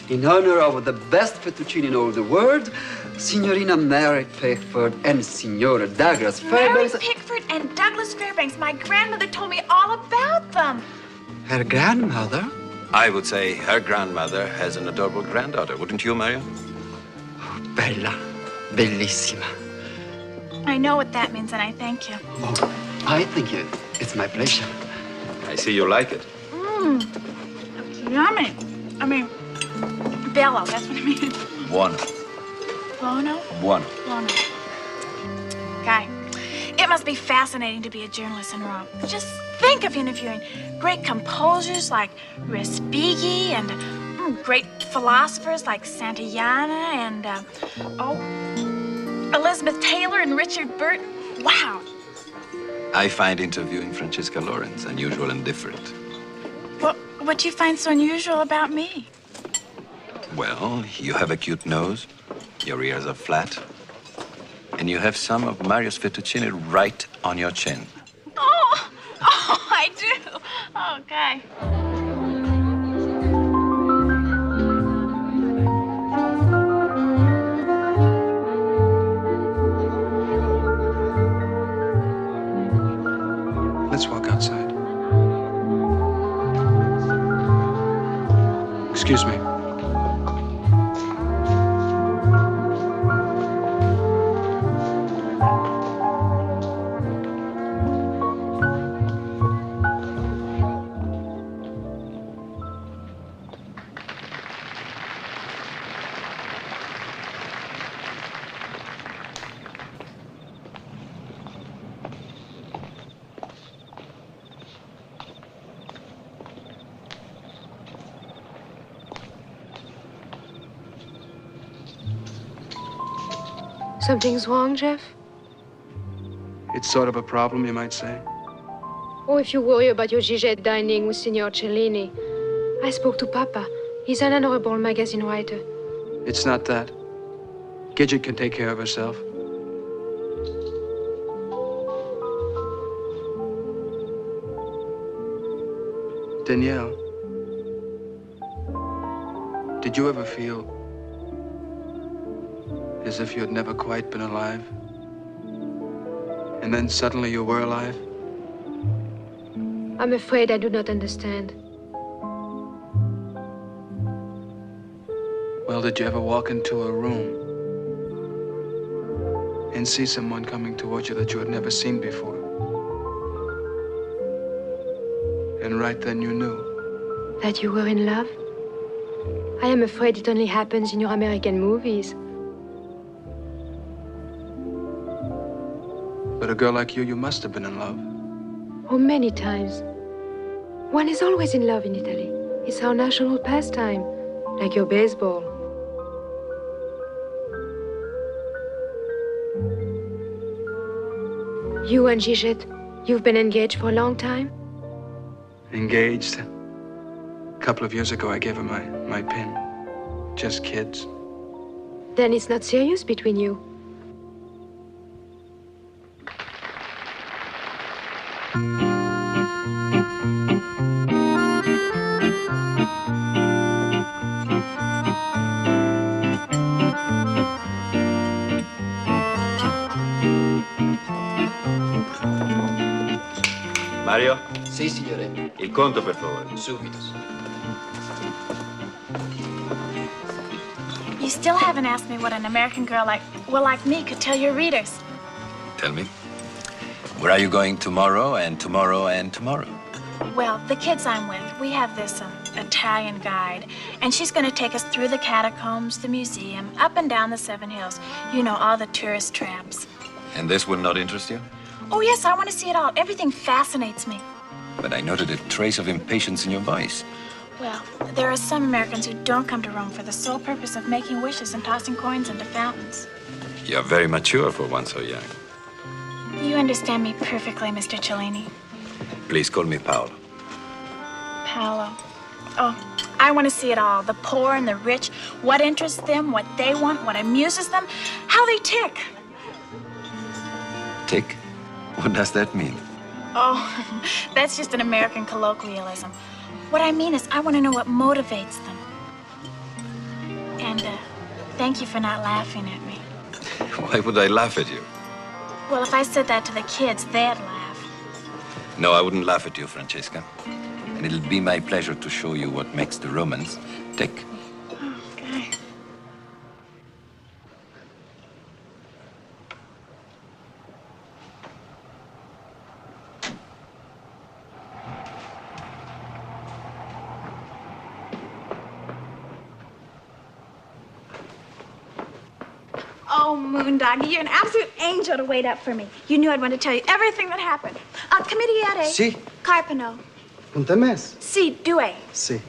in honor of the best fettuccine in all the world, Signorina Mary Pickford and Signora Douglas Mary Fairbanks... Pickford and Douglas Fairbanks. My grandmother told me all about them. Her grandmother? I would say her grandmother has an adorable granddaughter, wouldn't you, Mario? Oh, bella, bellissima. I know what that means, and I thank you. Oh, I thank you. It's my pleasure. I see you like it. Mmm. Yummy. I mean, bellow, that's what I mean. Buono. Bono? Buono. Bono. Guy, it must be fascinating to be a journalist in Rome. Just think of interviewing great composers like Respighi and great philosophers like Santayana and, Elizabeth Taylor and Richard Burton. Wow. I find interviewing Francesca Lawrence unusual and different. What do you find so unusual about me? Well, you have a cute nose, your ears are flat, and you have some of Mario's fettuccine right on your chin. Oh, I do. Okay. Let's walk outside. Excuse me. Something's wrong, Jeff? It's sort of a problem, you might say. Oh, if you worry about your Gidget dining with Signor Cellini. I spoke to Papa. He's an honorable magazine writer. It's not that. Gidget can take care of herself. Danielle, did you ever feel As if you had never quite been alive. And then suddenly you were alive. I'm afraid I do not understand. Well, did you ever walk into a room and see someone coming towards you that you had never seen before? And right then you knew. That you were in love? I am afraid it only happens in your American movies. But a girl like you must have been in love. Oh, many times. One is always in love in Italy. It's our national pastime, like your baseball. You and Gidget, you've been engaged for a long time? Engaged? A couple of years ago, I gave her my pin. Just kids. Then it's not serious between you. Mario? Sì, signore. Il conto, per favore. Subito. You still haven't asked me what an American girl like me could tell your readers. Tell me. Where are you going tomorrow and tomorrow and tomorrow? Well, the kids I'm with, we have this Italian guide, and she's going to take us through the catacombs, the museum, up and down the 7 hills. You know, all the tourist traps. And this will not interest you? Oh, yes, I want to see it all. Everything fascinates me. But I noted a trace of impatience in your voice. Well, there are some Americans who don't come to Rome for the sole purpose of making wishes and tossing coins into fountains. You're very mature for one so young. You understand me perfectly, Mr. Cellini. Please call me Paolo. Paolo. Oh, I want to see it all. The poor and the rich, what interests them, what they want, what amuses them, how they tick. Tick? What does that mean? Oh, that's just an American colloquialism. What I mean is I want to know what motivates them. And thank you for not laughing at me. Why would I laugh at you? Well, if I said that to the kids, they'd laugh. No, I wouldn't laugh at you, Francesca. And it'll be my pleasure to show you what makes the Romans tick. Okay. Oh, Moondoggy, you're an absolute angel to wait up for me. You knew I'd want to tell you everything that happened. Committee Si. Carpano. Punta mes. Si, due. Si.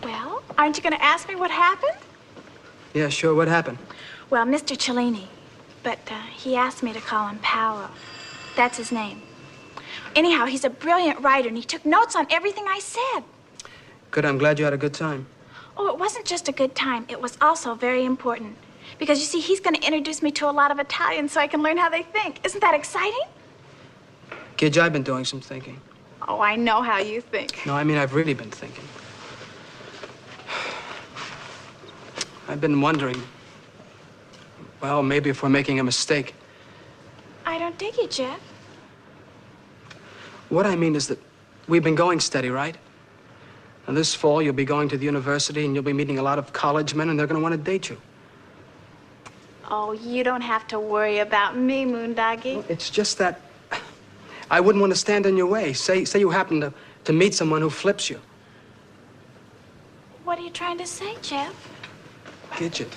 Well, aren't you going to ask me what happened? Yeah, sure. What happened? Well, Mr. Cellini. But he asked me to call him Paolo. That's his name. Anyhow, he's a brilliant writer, and he took notes on everything I said. Good. I'm glad you had a good time. Oh, it wasn't just a good time. It was also very important. Because, you see, he's going to introduce me to a lot of Italians so I can learn how they think. Isn't that exciting? Kid, I've been doing some thinking. Oh, I know how you think. No, I mean, I've really been thinking. I've been wondering, well, maybe if we're making a mistake. I don't dig you, Jeff. What I mean is that we've been going steady, right? And this fall, you'll be going to the university, and you'll be meeting a lot of college men, and they're going to want to date you. Oh, you don't have to worry about me, Moondoggy. Well, it's just that I wouldn't want to stand in your way. Say you happen to meet someone who flips you. What are you trying to say, Jeff? Gidget,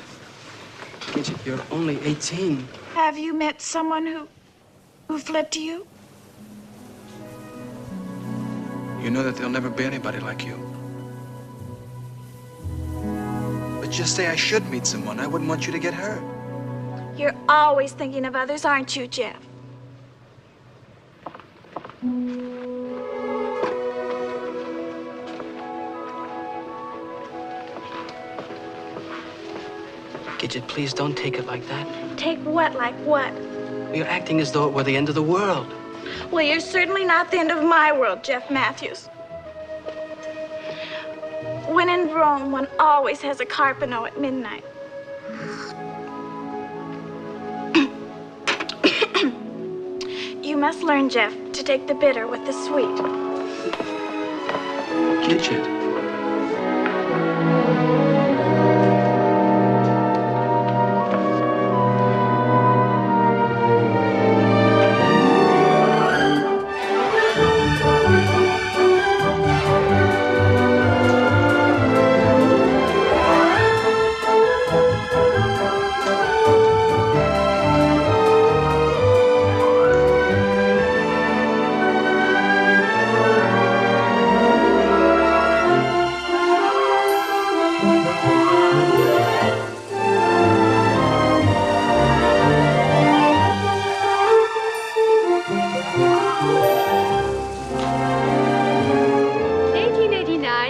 you're only 18. Have you met someone who flipped you? You know that there'll never be anybody like you. But just say I should meet someone. I wouldn't want you to get hurt. You're always thinking of others, aren't you, Jeff? Gidget, please don't take it like that. Take what, like what? You're acting as though it were the end of the world. Well, you're certainly not the end of my world, Jeff Matthews. When in Rome, one always has a Carpano at midnight. You must learn, Jeff, to take the bitter with the sweet. Gidget.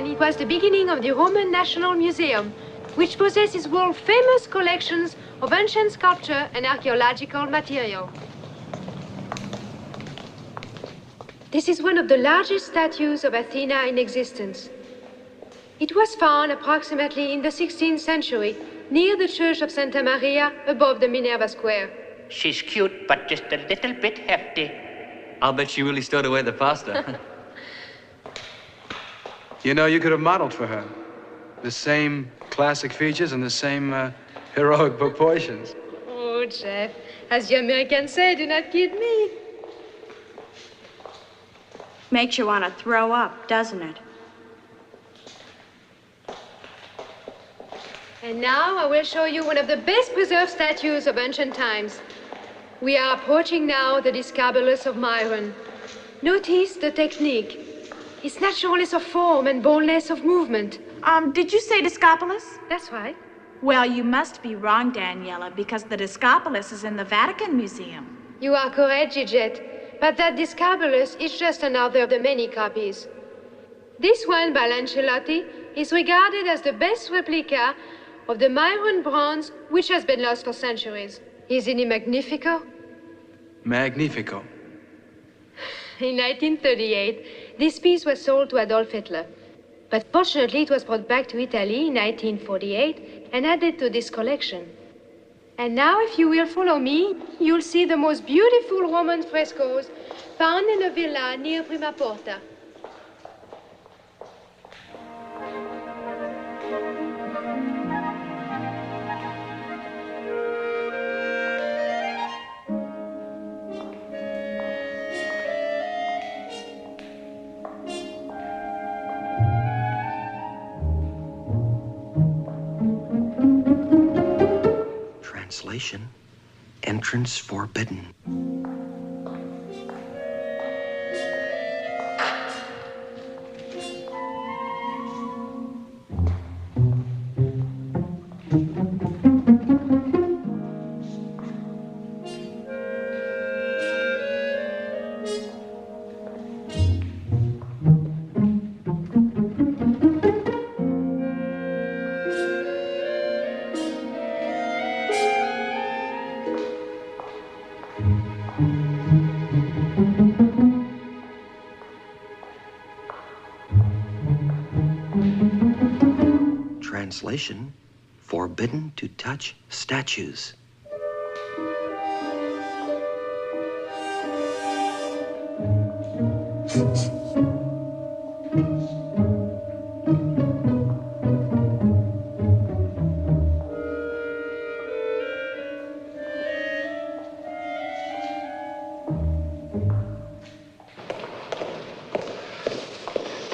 It was the beginning of the Roman National Museum, which possesses world-famous collections of ancient sculpture and archaeological material. This is one of the largest statues of Athena in existence. It was found approximately in the 16th century near the church of Santa Maria above the Minerva Square. She's cute, but just a little bit hefty. I'll bet she really stowed away the pasta. You know, you could have modeled for her. The same classic features and the same heroic proportions. Oh, Jeff, as the Americans say, do not kid me. Makes you want to throw up, doesn't it? And now I will show you one of the best preserved statues of ancient times. We are approaching now the Discobolus of Myron. Notice the technique. Its naturalness of form and boldness of movement. Did you say Discobolus? That's right. Well, you must be wrong, Daniela, because the Discobolus is in the Vatican Museum. You are correct, Gidget, but that Discobolus is just another of the many copies. This one by Lancelotti is regarded as the best replica of the Myron bronze, which has been lost for centuries. Isn't it magnifico? Magnifico. In 1938, this piece was sold to Adolf Hitler. But fortunately, it was brought back to Italy in 1948 and added to this collection. And now, if you will follow me, you'll see the most beautiful Roman frescoes found in a villa near Prima Porta. Translation, entrance forbidden. Translation, forbidden to touch statues.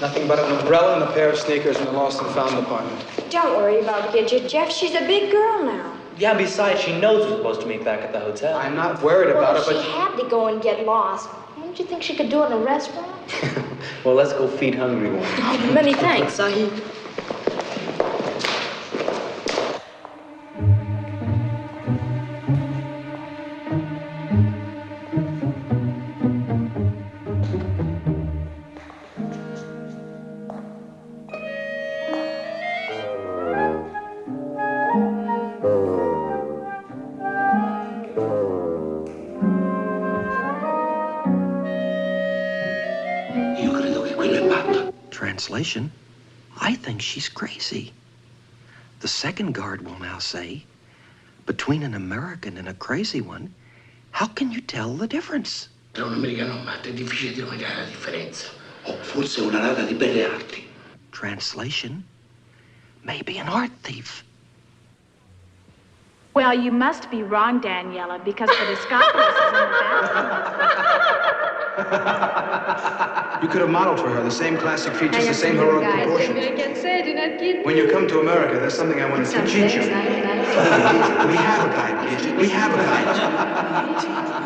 Nothing but an umbrella and a pair of sneakers in the lost and found department. Don't worry about Gidget, Jeff. She's a big girl now. Yeah, besides, she knows we're supposed to meet back at the hotel. I'm not worried about it, Well, but... if she had to go and get lost, don't you think she could do it in a restaurant? Well, let's go feed hungry ones. Oh, many thanks, Sahib. Translation, I think she's crazy. The second guard will now say, between an American and a crazy one, how can you tell the difference? Tra un americano e un matto è difficile di notare la differenza. O forse una ladra di belle arti. Translation? Maybe an art thief. Well, you must be wrong, Daniela, because the Discopolis is in the bathroom. You could have modeled for her the same classic features, the same heroic proportions. When you come to America, there's something I want to teach you. We have a guide, Gidget. We have a guide.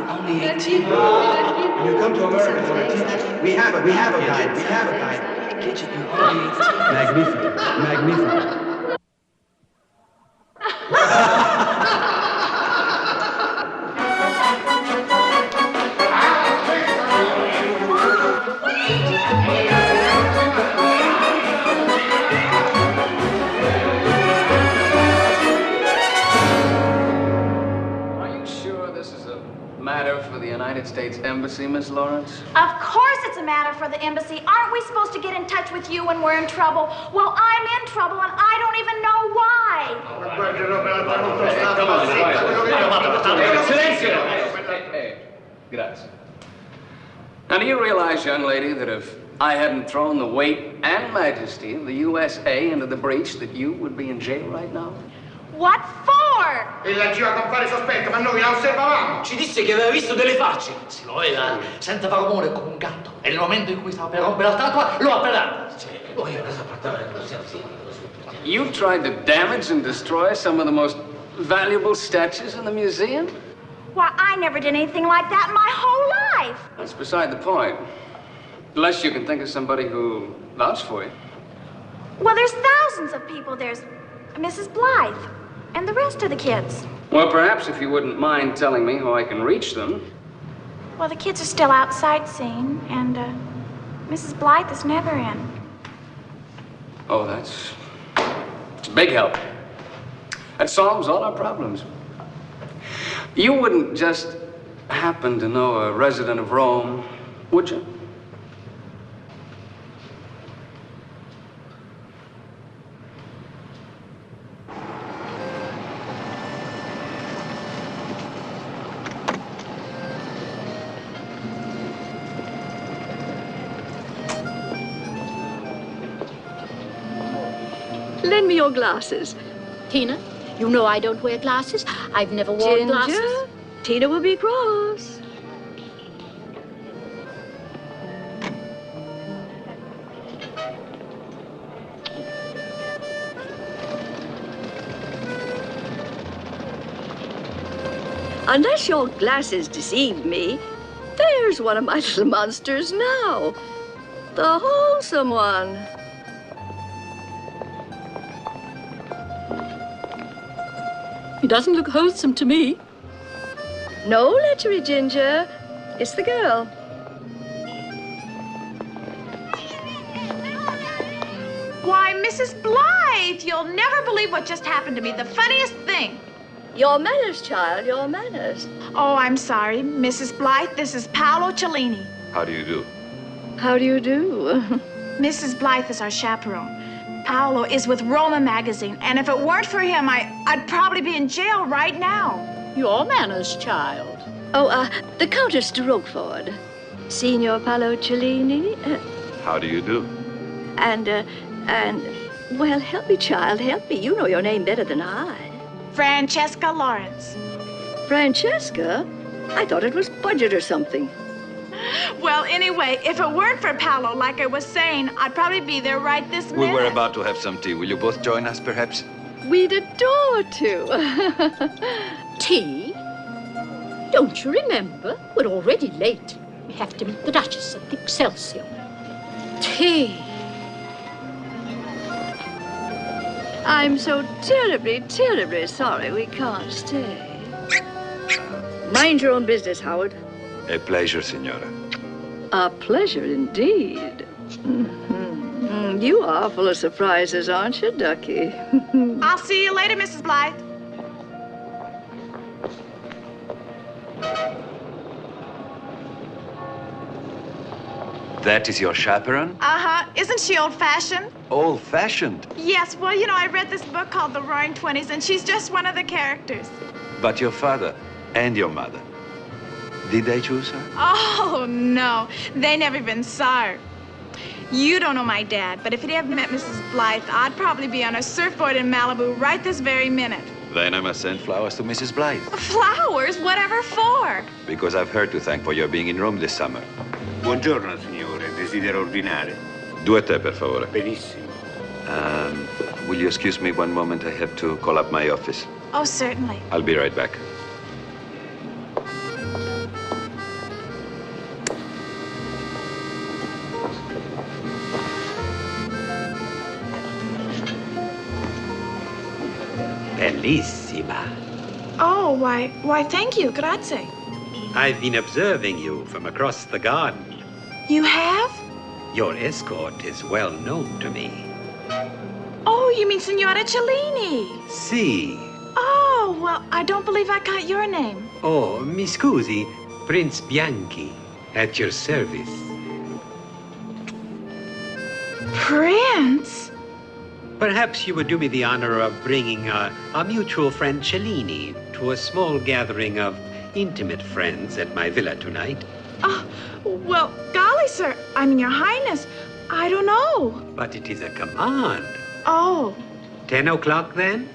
Only 18. When you come to America, I want to teach you. We have a guide. We have a guide. Gidget, you're only 18. Magnificent. Magnificent. Matter for the United States Embassy, Miss Lawrence? Of course it's a matter for the embassy. Aren't we supposed to get in touch with you when we're in trouble? Well, I'm in trouble and I don't even know why. Hey, grazie. Now, do you realize, young lady, that if I hadn't thrown the weight and majesty of the USA into the breach, that you would be in jail right now? What for? E la gira con fare sospetto, ma noi la osservavamo. Ci disse che aveva visto delle facce. Si muoveva senza far rumore come un gatto. E nel momento in cui stava per rompere la statua, lo ha pelato. You tried to damage and destroy some of the most valuable statues in the museum? Why, I never did anything like that in my whole life. That's beside the point. Unless you can think of somebody who vouched for you. Well, there's thousands of people. There's Mrs. Blythe and the rest of the kids. Well, perhaps if you wouldn't mind telling me how I can reach them. Well, the kids are still out sightseeing, and Mrs. Blythe is never in. Oh, that's a big help. That solves all our problems. You wouldn't just happen to know a resident of Rome, would you? Lend me your glasses. Tina, you know I don't wear glasses. I've never worn glasses. Ginger, Tina will be cross. Unless your glasses deceive me, there's one of my little monsters now. The wholesome one. He doesn't look wholesome to me. No lechery, Ginger. It's the girl. Why, Mrs. Blythe, you'll never believe what just happened to me. The funniest thing. Your manners, child, your manners. Oh, I'm sorry, Mrs. Blythe. This is Paolo Cellini. How do you do? How do you do? Mrs. Blythe is our chaperone. Paolo is with Roma magazine, and if it weren't for him, I'd probably be in jail right now. Your manners, child. Oh, the Countess de Roquefort. Signor Paolo Cellini. How do you do? Well, help me, child, help me. You know your name better than I. Francesca Lawrence. Francesca? I thought it was Budget or something. Well, anyway, if it weren't for Paolo, like I was saying, I'd probably be there right this minute. We were about to have some tea. Will you both join us, perhaps? We'd adore to. Tea? Don't you remember? We're already late. We have to meet the Duchess at the Excelsior. Tea. I'm so terribly, terribly sorry we can't stay. Mind your own business, Howard. A pleasure, Signora. A pleasure indeed. Mm-hmm. You are full of surprises, aren't you, Ducky? I'll see you later, Mrs. Blythe. That is your chaperone? Uh-huh. Isn't she old-fashioned? Old-fashioned? Yes. Well, you know, I read this book called The Roaring Twenties, and she's just one of the characters. But your father and your mother. Did I choose her? Oh, no. They never even saw her. You don't know my dad, but if he'd ever met Mrs. Blythe, I'd probably be on a surfboard in Malibu right this very minute. Then I must send flowers to Mrs. Blythe. Flowers? Whatever for? Because I've her to thank for your being in Rome this summer. Buongiorno, signore. Desidero ordinare. 2 tè, per favore. Benissimo. Will you excuse me one moment? I have to call up my office. Oh, certainly. I'll be right back. Bellissima. Oh, why, thank you. Grazie. I've been observing you from across the garden. You have? Your escort is well known to me. Oh, you mean Signora Cellini? Si. Oh, well, I don't believe I caught your name. Oh, mi scusi, Prince Bianchi, at your service. Prince? Perhaps you would do me the honor of bringing our mutual friend Cellini to a small gathering of intimate friends at my villa tonight. Oh, well, golly, sir. I mean, Your Highness, I don't know. But it is a command. Oh. 10 o'clock, then?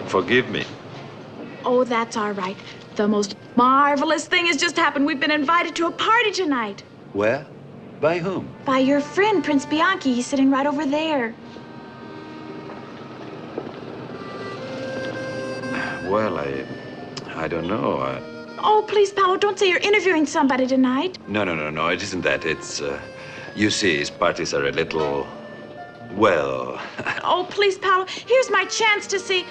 Forgive me. Oh, that's all right. The most marvelous thing has just happened. We've been invited to a party tonight. Where? By whom? By your friend, Prince Bianchi. He's sitting right over there. Well, I don't know. Oh, please, Paolo, don't say you're interviewing somebody tonight. No, it isn't that. It's, you see, his parties are a little, well... Oh, please, Paolo, here's my chance to see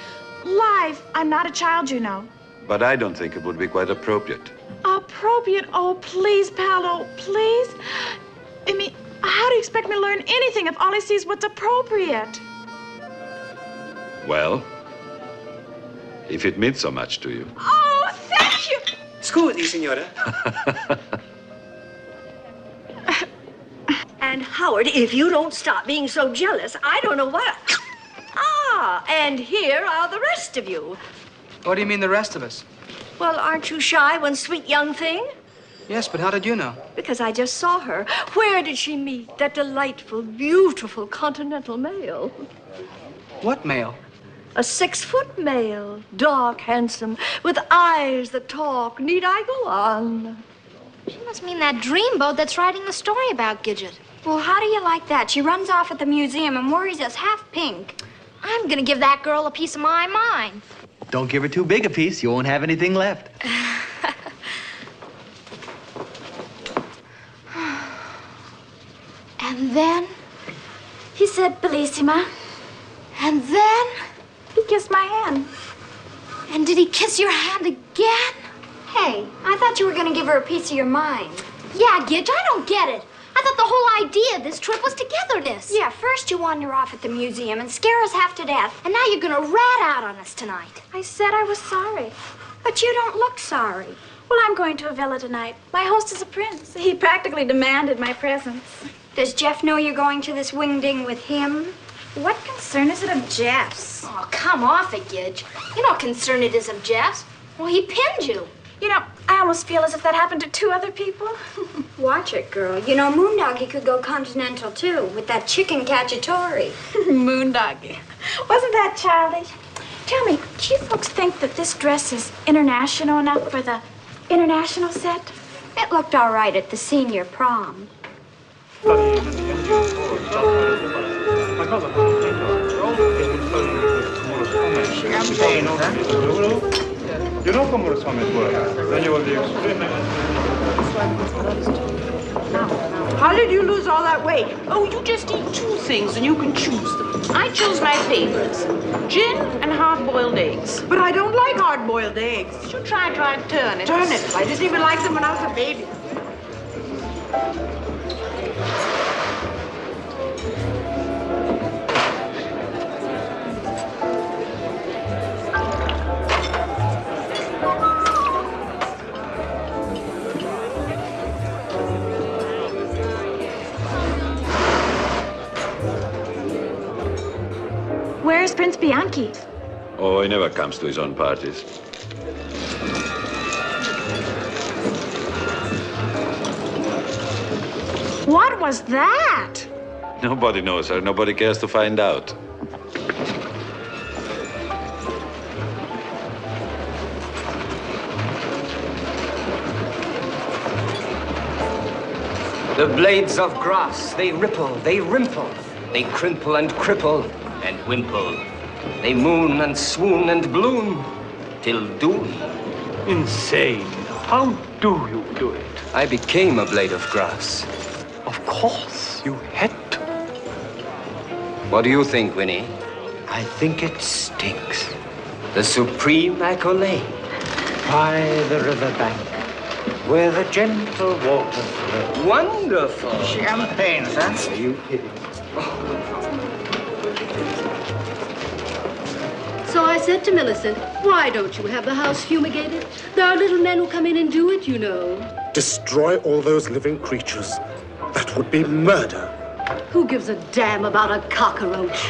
live. I'm not a child, you know. But I don't think it would be quite appropriate. Appropriate? Oh, please, Paolo, please. I mean, how do you expect me to learn anything if all I see is what's appropriate? Well, if it means so much to you. Oh, thank you. Scusi, signora. And Howard, if you don't stop being so jealous, I don't know what... Ah, and here are the rest of you. What do you mean, the rest of us? Well, aren't you shy, one sweet young thing? Yes, but how did you know? Because I just saw her. Where did she meet that delightful, beautiful continental male? What male? A 6-foot male, dark, handsome, with eyes that talk. Need I go on? She must mean that dreamboat that's writing the story about Gidget. Well, how do you like that? She runs off at the museum and worries us half pink. I'm gonna give that girl a piece of my mind. Don't give her too big a piece. You won't have anything left. And then he said, Bellissima. And then he kissed my hand. And did he kiss your hand again? Hey, I thought you were going to give her a piece of your mind. Yeah, Gidge, I don't get it. I thought the whole idea of this trip was togetherness. Yeah, first you wander off at the museum and scare us half to death. And now you're gonna rat out on us tonight. I said I was sorry. But you don't look sorry. Well, I'm going to a villa tonight. My host is a prince. He practically demanded my presence. Does Jeff know you're going to this wing-ding with him? What concern is it of Jeff's? Oh, come off it, Gidge. You know how concerned it is of Jeff's. Well, he pinned you. You know, I almost feel as if that happened to 2 other people. Watch it, girl. You know, Moondoggy could go continental, too, with that chicken cacciatore. Moondoggy. Wasn't that childish? Tell me, do you folks think that this dress is international enough for the international set? It looked all right at the senior prom. How did you lose all that weight? Oh, you just eat 2 things and you can choose them. I chose my favorites, gin and hard-boiled eggs. But I don't like hard-boiled eggs. You should try turnips. Turnips? I didn't even like them when I was a baby. Prince Bianchi. Oh, he never comes to his own parties. What was that? Nobody knows her. Nobody cares to find out. The blades of grass, they ripple, they rimple, they crimple and cripple and wimple. They moon and swoon and bloom till doom. Insane. How do you do it? I became a blade of grass. Of course, you had to. What do you think, Winnie? I think it stinks. The supreme accolade. By the riverbank, where the gentle waters flow. Wonderful. Champagne, sir. Are you kidding? So I said to Millicent, why don't you have the house fumigated? There are little men who come in and do it, you know. Destroy all those living creatures. That would be murder. Who gives a damn about a cockroach?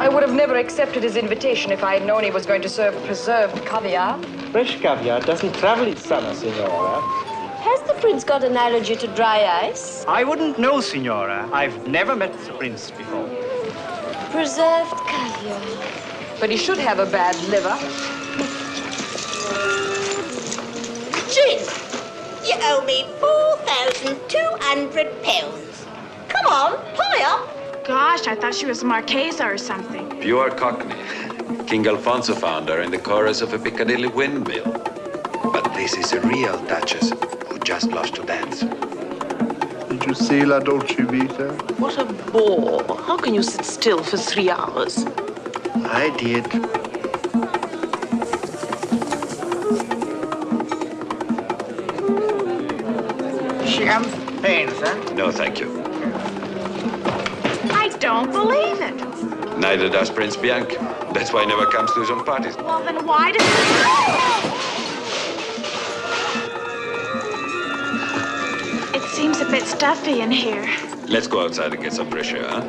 I would have never accepted his invitation if I had known he was going to serve preserved caviar. Fresh caviar doesn't travel in summer, Signora. Has the prince got an allergy to dry ice? I wouldn't know, Signora. I've never met the prince before. Preserved caviar. But he should have a bad liver. Jim, you owe me £4,200. Come on, hurry up. Gosh, I thought she was Marchesa or something. Pure Cockney. King Alfonso found her in the chorus of a Piccadilly windmill. But this is a real Duchess who just loves to dance. Did you see La Dolce Vita? What a bore. How can you sit still for 3 hours? I did. Champagne, sir. No, thank you. I don't believe it. Neither does Prince Bianchi. That's why he never comes to his own parties. Well, then why does It seems a bit stuffy in here. Let's go outside and get some fresh air, huh?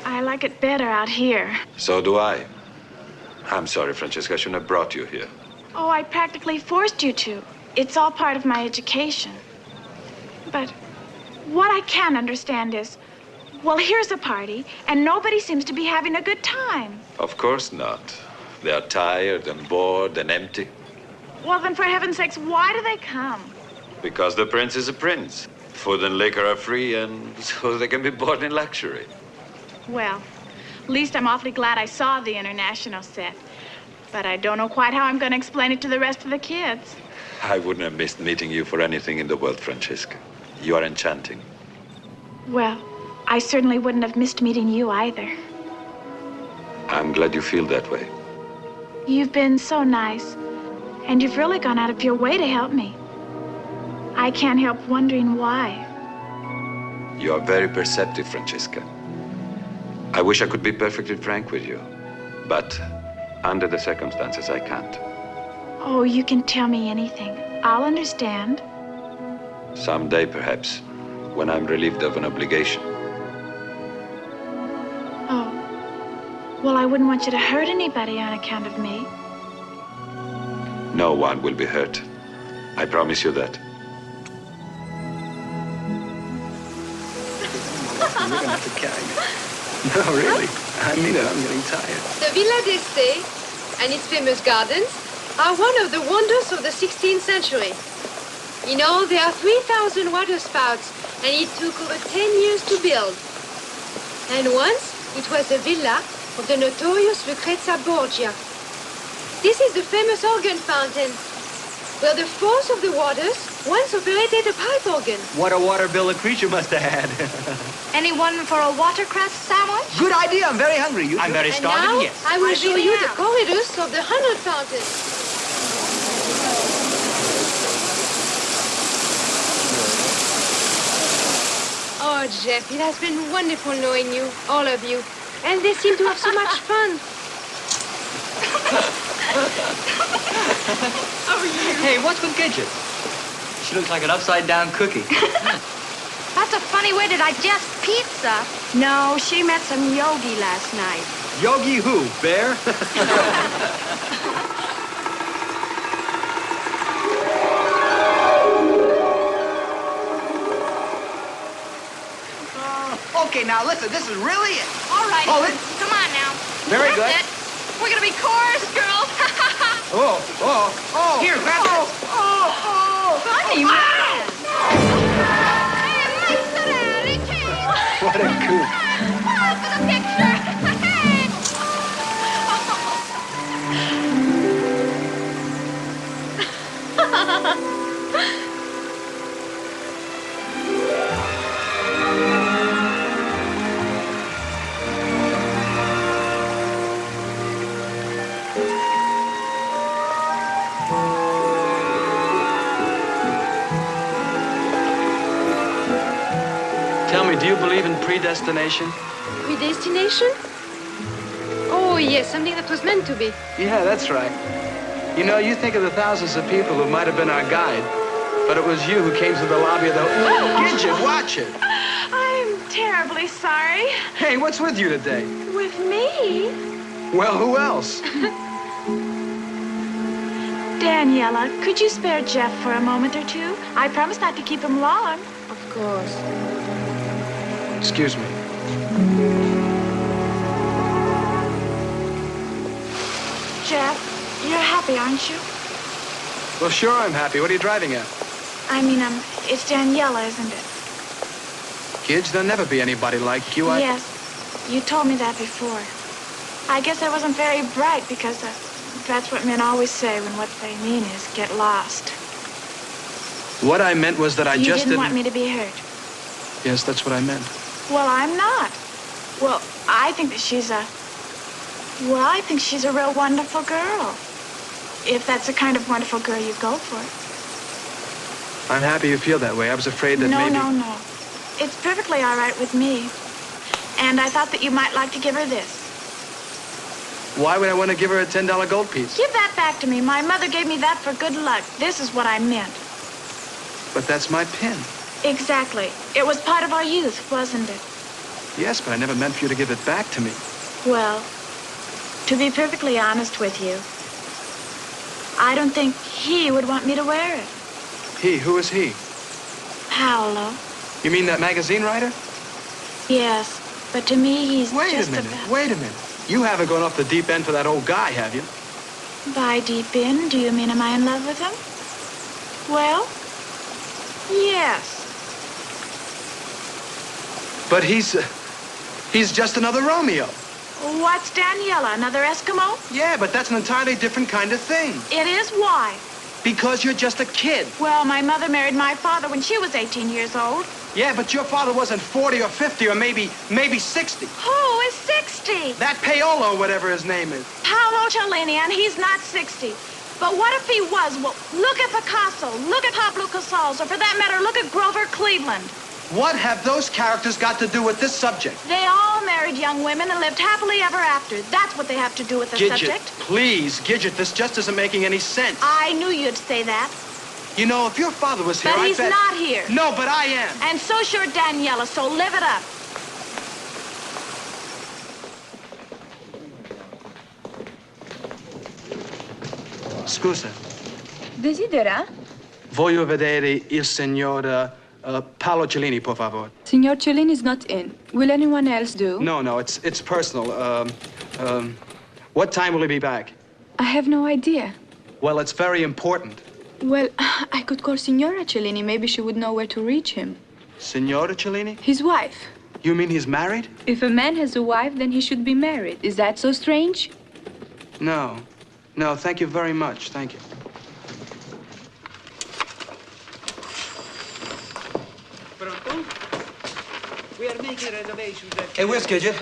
I like it better out here. So do I. I'm sorry, Francesca. I shouldn't have brought you here. Oh, I practically forced you to. It's all part of my education. But what I can't understand is, well, here's a party, and nobody seems to be having a good time. Of course not. They are tired and bored and empty. Well, then, for heaven's sakes, why do they come? Because the prince is a prince. Food and liquor are free, and so they can be born in luxury. Well, at least I'm awfully glad I saw the international set. But I don't know quite how I'm going to explain it to the rest of the kids. I wouldn't have missed meeting you for anything in the world, Francesca. You are enchanting. Well, I certainly wouldn't have missed meeting you either. I'm glad you feel that way. You've been so nice, and you've really gone out of your way to help me. I can't help wondering why. You are very perceptive, Francesca. I wish I could be perfectly frank with you, but under the circumstances, I can't. Oh, you can tell me anything. I'll understand. Someday, perhaps, when I'm relieved of an obligation. Oh. Well, I wouldn't want you to hurt anybody on account of me. No one will be hurt. I promise you that. You're gonna have to carry me. No, really. I mean it. I'm getting tired. The Villa d'Este and its famous gardens are one of the wonders of the 16th century. You know, there are 3,000 water spouts, and it took over 10 years to build. And once, it was the villa of the notorious Lucrezia Borgia. This is the famous organ fountain, where the force of the waters once operated a pipe organ. What a water bill the creature must have had. Anyone for a watercress sandwich? Good idea. I'm very hungry. You I'm very And starving, now, yes. I will show you the corridors of the 100 fountains. Jeff, it has been wonderful knowing you, all of you. And they seem to have so much fun. Hey, what's with Gidget? She looks like an upside-down cookie. That's a funny way to digest pizza. No, she met some yogi last night. Yogi who? Bear? Okay, now listen, this is really it. All right. Hold it. Come on now. Very That's good. it. We're gonna be chorus girls. Oh. Here, grab this. Funny man. What a coup. For the picture. Tell me, do you believe in predestination? Predestination? Oh, yes, something that was meant to be. Yeah, that's right. You know, you think of the thousands of people who might have been our guide, but it was you who came to the lobby of the... Gidget, watch it. I'm terribly sorry. Hey, what's with you today? With me? Well, who else? Daniela, could you spare Jeff for a moment or two? I promise not to keep him long. Of course. Excuse me. Jeff, you're happy, aren't you? Well, sure I'm happy. What are you driving at? I mean, it's Daniela, isn't it? Kids, there'll never be anybody like you. Yes, you told me that before. I guess I wasn't very bright because that's what men always say when what they mean is get lost. What I meant was that I You just didn't want me to be hurt. Yes, that's what I meant. Well, I'm not. Well, I think that she's a real wonderful girl. If that's the kind of wonderful girl you go for. I'm happy you feel that way. I was afraid that maybe... No. It's perfectly all right with me. And I thought that you might like to give her this. Why would I want to give her a $10 gold piece? Give that back to me. My mother gave me that for good luck. This is what I meant. But that's my pin. Exactly. It was part of our youth, wasn't it? Yes, but I never meant for you to give it back to me. Well, to be perfectly honest with you, I don't think he would want me to wear it. He? Who is he? Paolo. You mean that magazine writer? Yes, but to me, he's Wait just a minute. You haven't gone off the deep end for that old guy, have you? By deep end, do you mean am I in love with him? Well, yes. But he's just another Romeo. What's Daniela, another Eskimo? Yeah, but that's an entirely different kind of thing. It is. Why? Because you're just a kid. Well, my mother married my father when she was 18 years old. Yeah, but your father wasn't 40 or 50 or maybe 60. Who is 60? That Paolo, whatever his name is. Paolo Cellini, and he's not 60. But what if he was? Well, look at Picasso, look at Pablo Casals, or for that matter, look at Grover Cleveland. What have those characters got to do with this subject? They all married young women and lived happily ever after. That's what they have to do with the subject. Please, Gidget, this just isn't making any sense. I knew you'd say that. You know, if your father was here, But I he's bet... not here. No, but I am. And so sure Daniela, so live it up. Scusa, Desidera? voglio vedere il signor Paolo Cellini, per favore. Signor Cellini is not in. Will anyone else do? No, it's personal. What time will he be back? I have no idea. Well, it's very important. Well, I could call Signora Cellini. Maybe she would know where to reach him. Signora Cellini? His wife. You mean he's married? If a man has a wife, then he should be married. Is that so strange? No, thank you very much. Thank you. We are making reservations at... Hey, where's Gidget?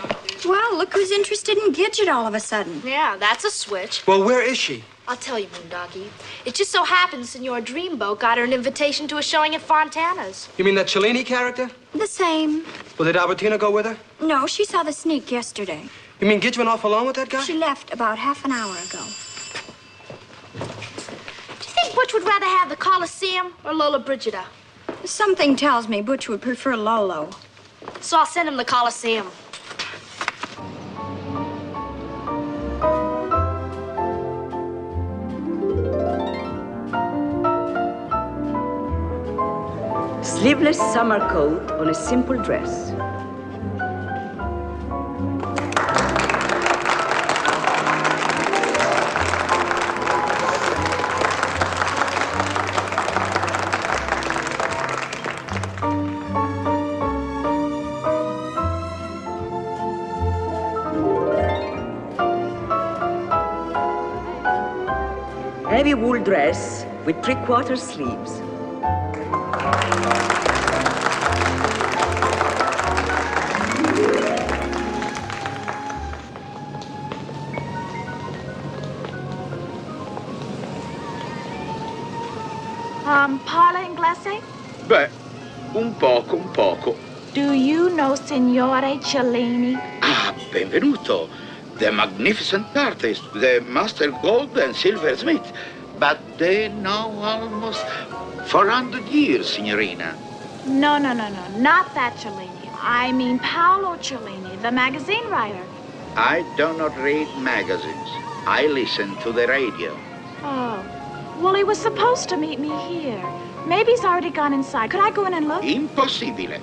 Well, look who's interested in Gidget all of a sudden. Yeah, that's a switch. Well, where is she? I'll tell you, Moondoggie. It just so happens Senora Dreamboat got her an invitation to a showing at Fontana's. You mean that Cellini character? The same. Well, did Albertina go with her? No, she saw the sneak yesterday. You mean Gidget went off alone with that guy? She left about half an hour ago. Do you think Butch would rather have the Coliseum or Lola Brigida? Something tells me Butch would prefer Lolo. So I'll send him the Coliseum. Sleeveless summer coat on a simple dress. Heavy wool dress with three-quarter sleeves. Parla inglese? Beh, un poco. Do you know Signore Cellini? Ah, benvenuto. The magnificent artist, the master gold and silver smith. But they know almost 400 years, signorina. No, not that Cellini. I mean Paolo Cellini, the magazine writer. I do not read magazines. I listen to the radio. Oh, well, he was supposed to meet me here. Maybe he's already gone inside. Could I go in and look? Impossibile.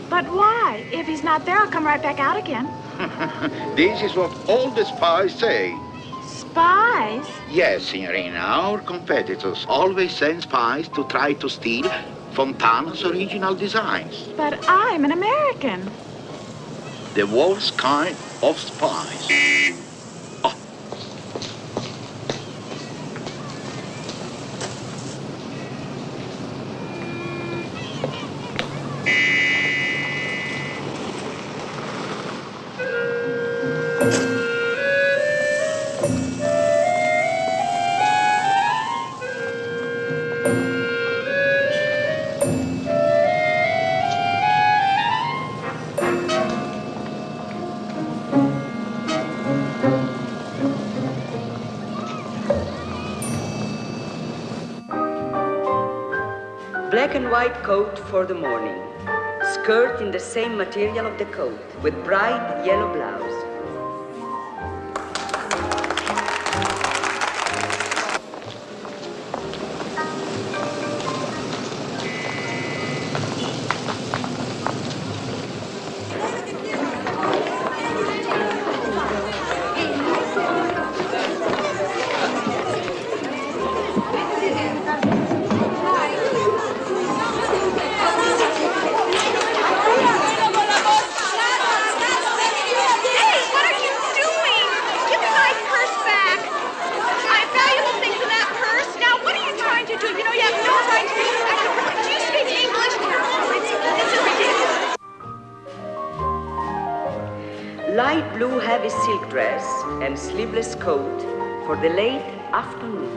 But why? If he's not there, I'll come right back out again. This is what all the spies say. Spies? Yes, signorina. Our competitors always send spies to try to steal Fontana's original designs. But I'm an American. The worst kind of spies. Black and white coat for the morning. Skirt in the same material of the coat with bright yellow blouse. Light blue heavy silk dress and sleeveless coat for the late afternoon.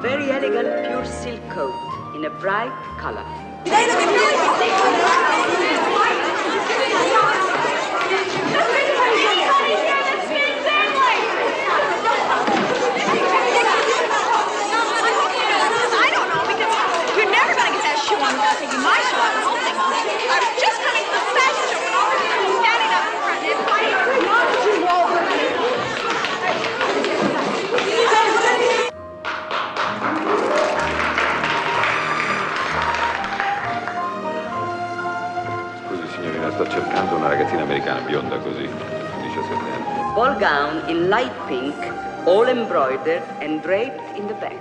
Very elegant pure silk coat in a bright color. Without taking my shoe off, the whole thing off. I was just coming to the fashion show when all of you were standing up in front and Scusi signorina, sto cercando una ragazzina americana bionda così, 17 anni. Ball gown in light pink, all embroidered and draped in the back.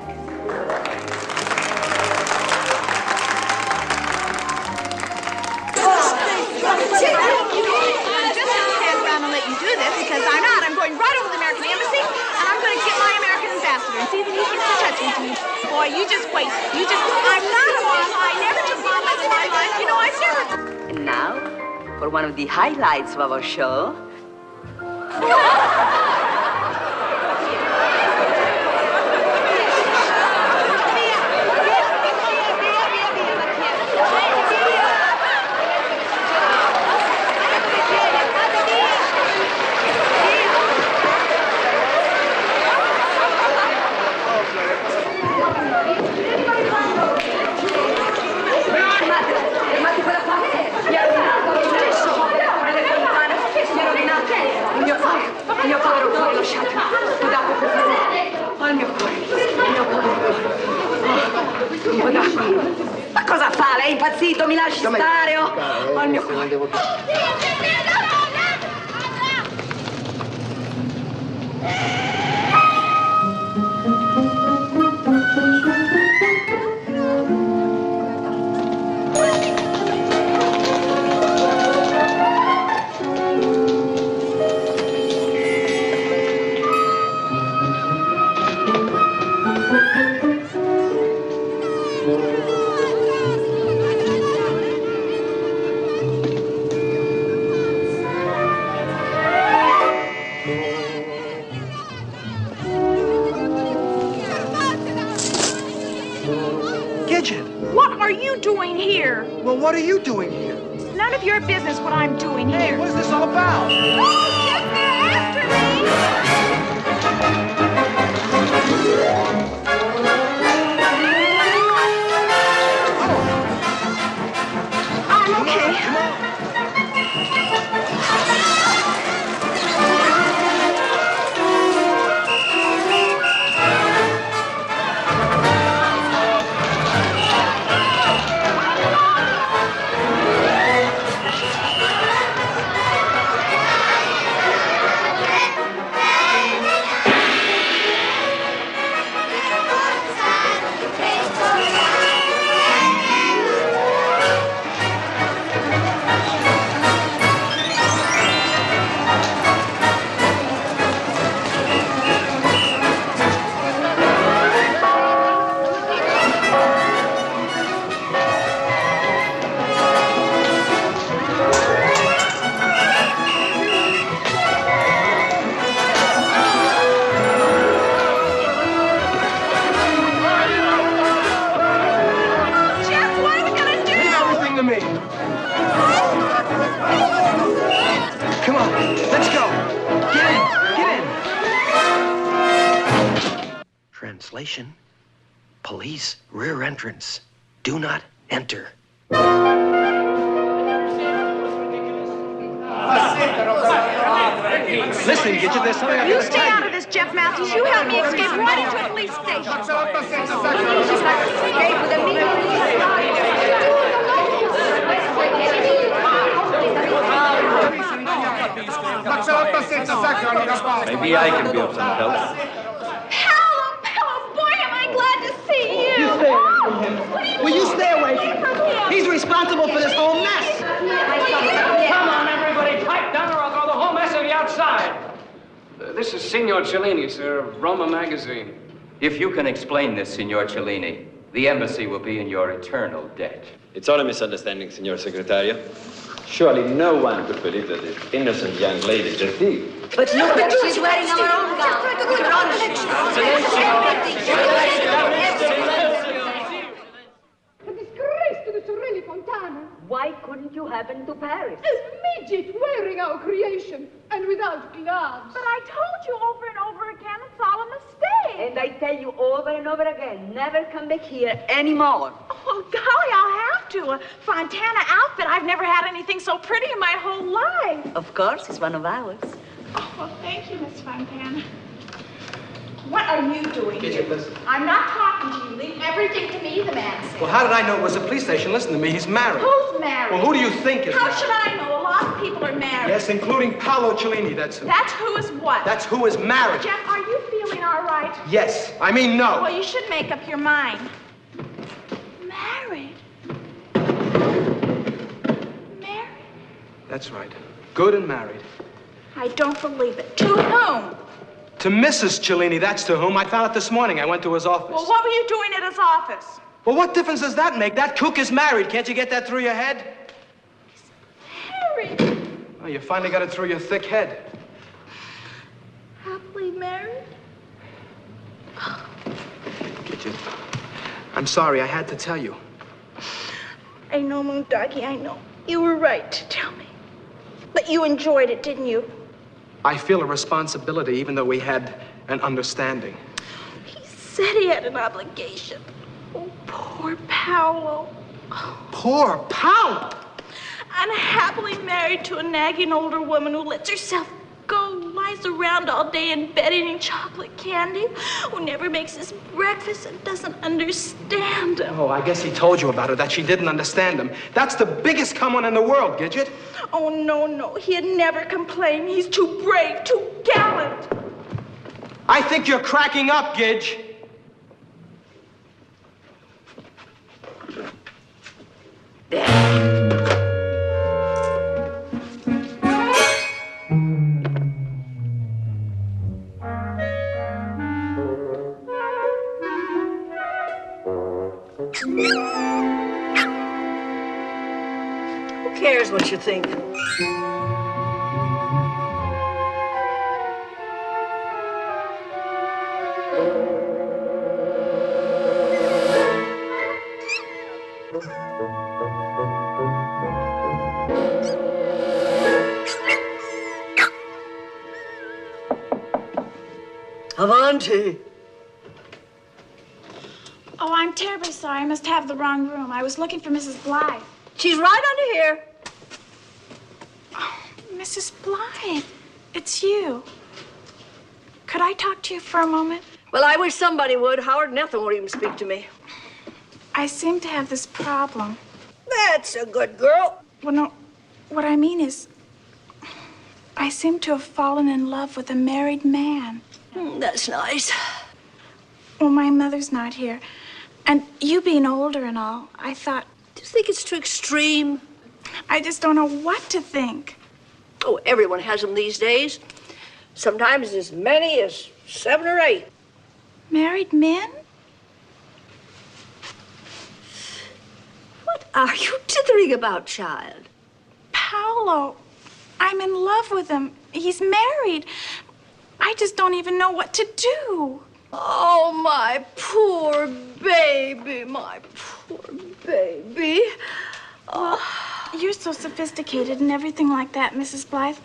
I'm going right over to the American Embassy, and I'm going to get my American ambassador. her and see if he gets to touching to you. Boy, you just wait. I'm not a mama. I never took mamas in my life. You know, I never. And now, for one of the highlights of our show. Il mio povero cuore, lasciatemi. Guardate, per favore. Oh, il mio cuore. Un po' d'acqua. Ma cosa fa? Lei è impazzito? Mi lasci stare? Oh, il mio cuore. Gidget! What are you doing here? Well, what are you doing here? None of your business what I'm doing here. Hey, what is this all about? Oh, get there after me. I'm okay. Come on. Come on, let's go. Get in. Translation: police rear entrance. Do not enter. Listen, Gidget, there's something I You gotta stay tell out you. of this, Jeff Matthews. You help me escape right into a police station. Maybe I can be of some help. Hello, boy, am I glad to see you. You stay away from him. Will you stay away from him? He's responsible for this whole mess. Come on, everybody, pipe down or I'll throw the whole mess of you outside. This is Signor Cellini, sir, of Roma magazine. If you can explain this, Signor Cellini, the embassy will be in your eternal debt. It's all a misunderstanding, Signor Secretario. Surely no one could believe that this innocent young lady is a thief. But look, she's wearing our own gown. Why couldn't you happen to Paris? A midget wearing our creation and without gloves. But I told you over and over again, it's all a mistake. And I tell you over and over again, never come back here anymore. Oh, golly, I'll have to. A Fontana outfit. I've never had anything so pretty in my whole life. Of course, it's one of ours. Oh, well, thank you, Miss Fontana. What are you doing Gidget, here? listen. I'm not talking to you. Leave everything to me, the man said. Well, how did I know it was a police station? Listen to me, he's married. Who's married? Well, who do you think is How married? should I know? A lot of people are married. Yes, including Paolo Cellini, that's who. That's who is what? That's who is married. Jeff, are you feeling all right? Yes, I mean no. Well, you should make up your mind. Married? Married? That's right. Good and married. I don't believe it. To whom? To Mrs. Cellini, that's to whom. I found it this morning. I went to his office. Well, what were you doing at his office? Well, what difference does that make? That kook is married. Can't you get that through your head? Harry. Oh, you finally got it through your thick head. Happily married? Gidget, I'm sorry. I had to tell you. I know, Moondoggy, I know. You were right to tell me. But you enjoyed it, didn't you? I feel a responsibility, even though we had an understanding. He said he had an obligation. Oh, poor Paolo. Poor Paolo? Unhappily married to a nagging older woman who lets herself go, lies around all day in bed eating chocolate candy, who never makes his breakfast and doesn't understand him. Oh, I guess he told you about her, that she didn't understand him. That's the biggest come on in the world, Gidget. Oh, no. He'd never complain. He's too brave, too gallant. I think you're cracking up, Gidge. Who cares what you think? Avanti. Oh, I'm terribly sorry. I must have the wrong room. I was looking for Mrs. Blythe. She's right under here. Oh, Mrs. Blythe, it's you. Could I talk to you for a moment? Well, I wish somebody would. Howard and Ethel won't even speak to me. I seem to have this problem. That's a good girl. Well, no, what I mean is, I seem to have fallen in love with a married man. That's nice. Well, my mother's not here. And you being older and all, I thought... Do you think it's too extreme? I just don't know what to think. Oh, everyone has them these days. Sometimes as many as 7 or 8. Married men? What are you dithering about, child? Paolo, I'm in love with him. He's married. I just don't even know what to do. Oh, my poor baby, my poor baby. Well, you're so sophisticated and everything like that, Mrs. Blythe.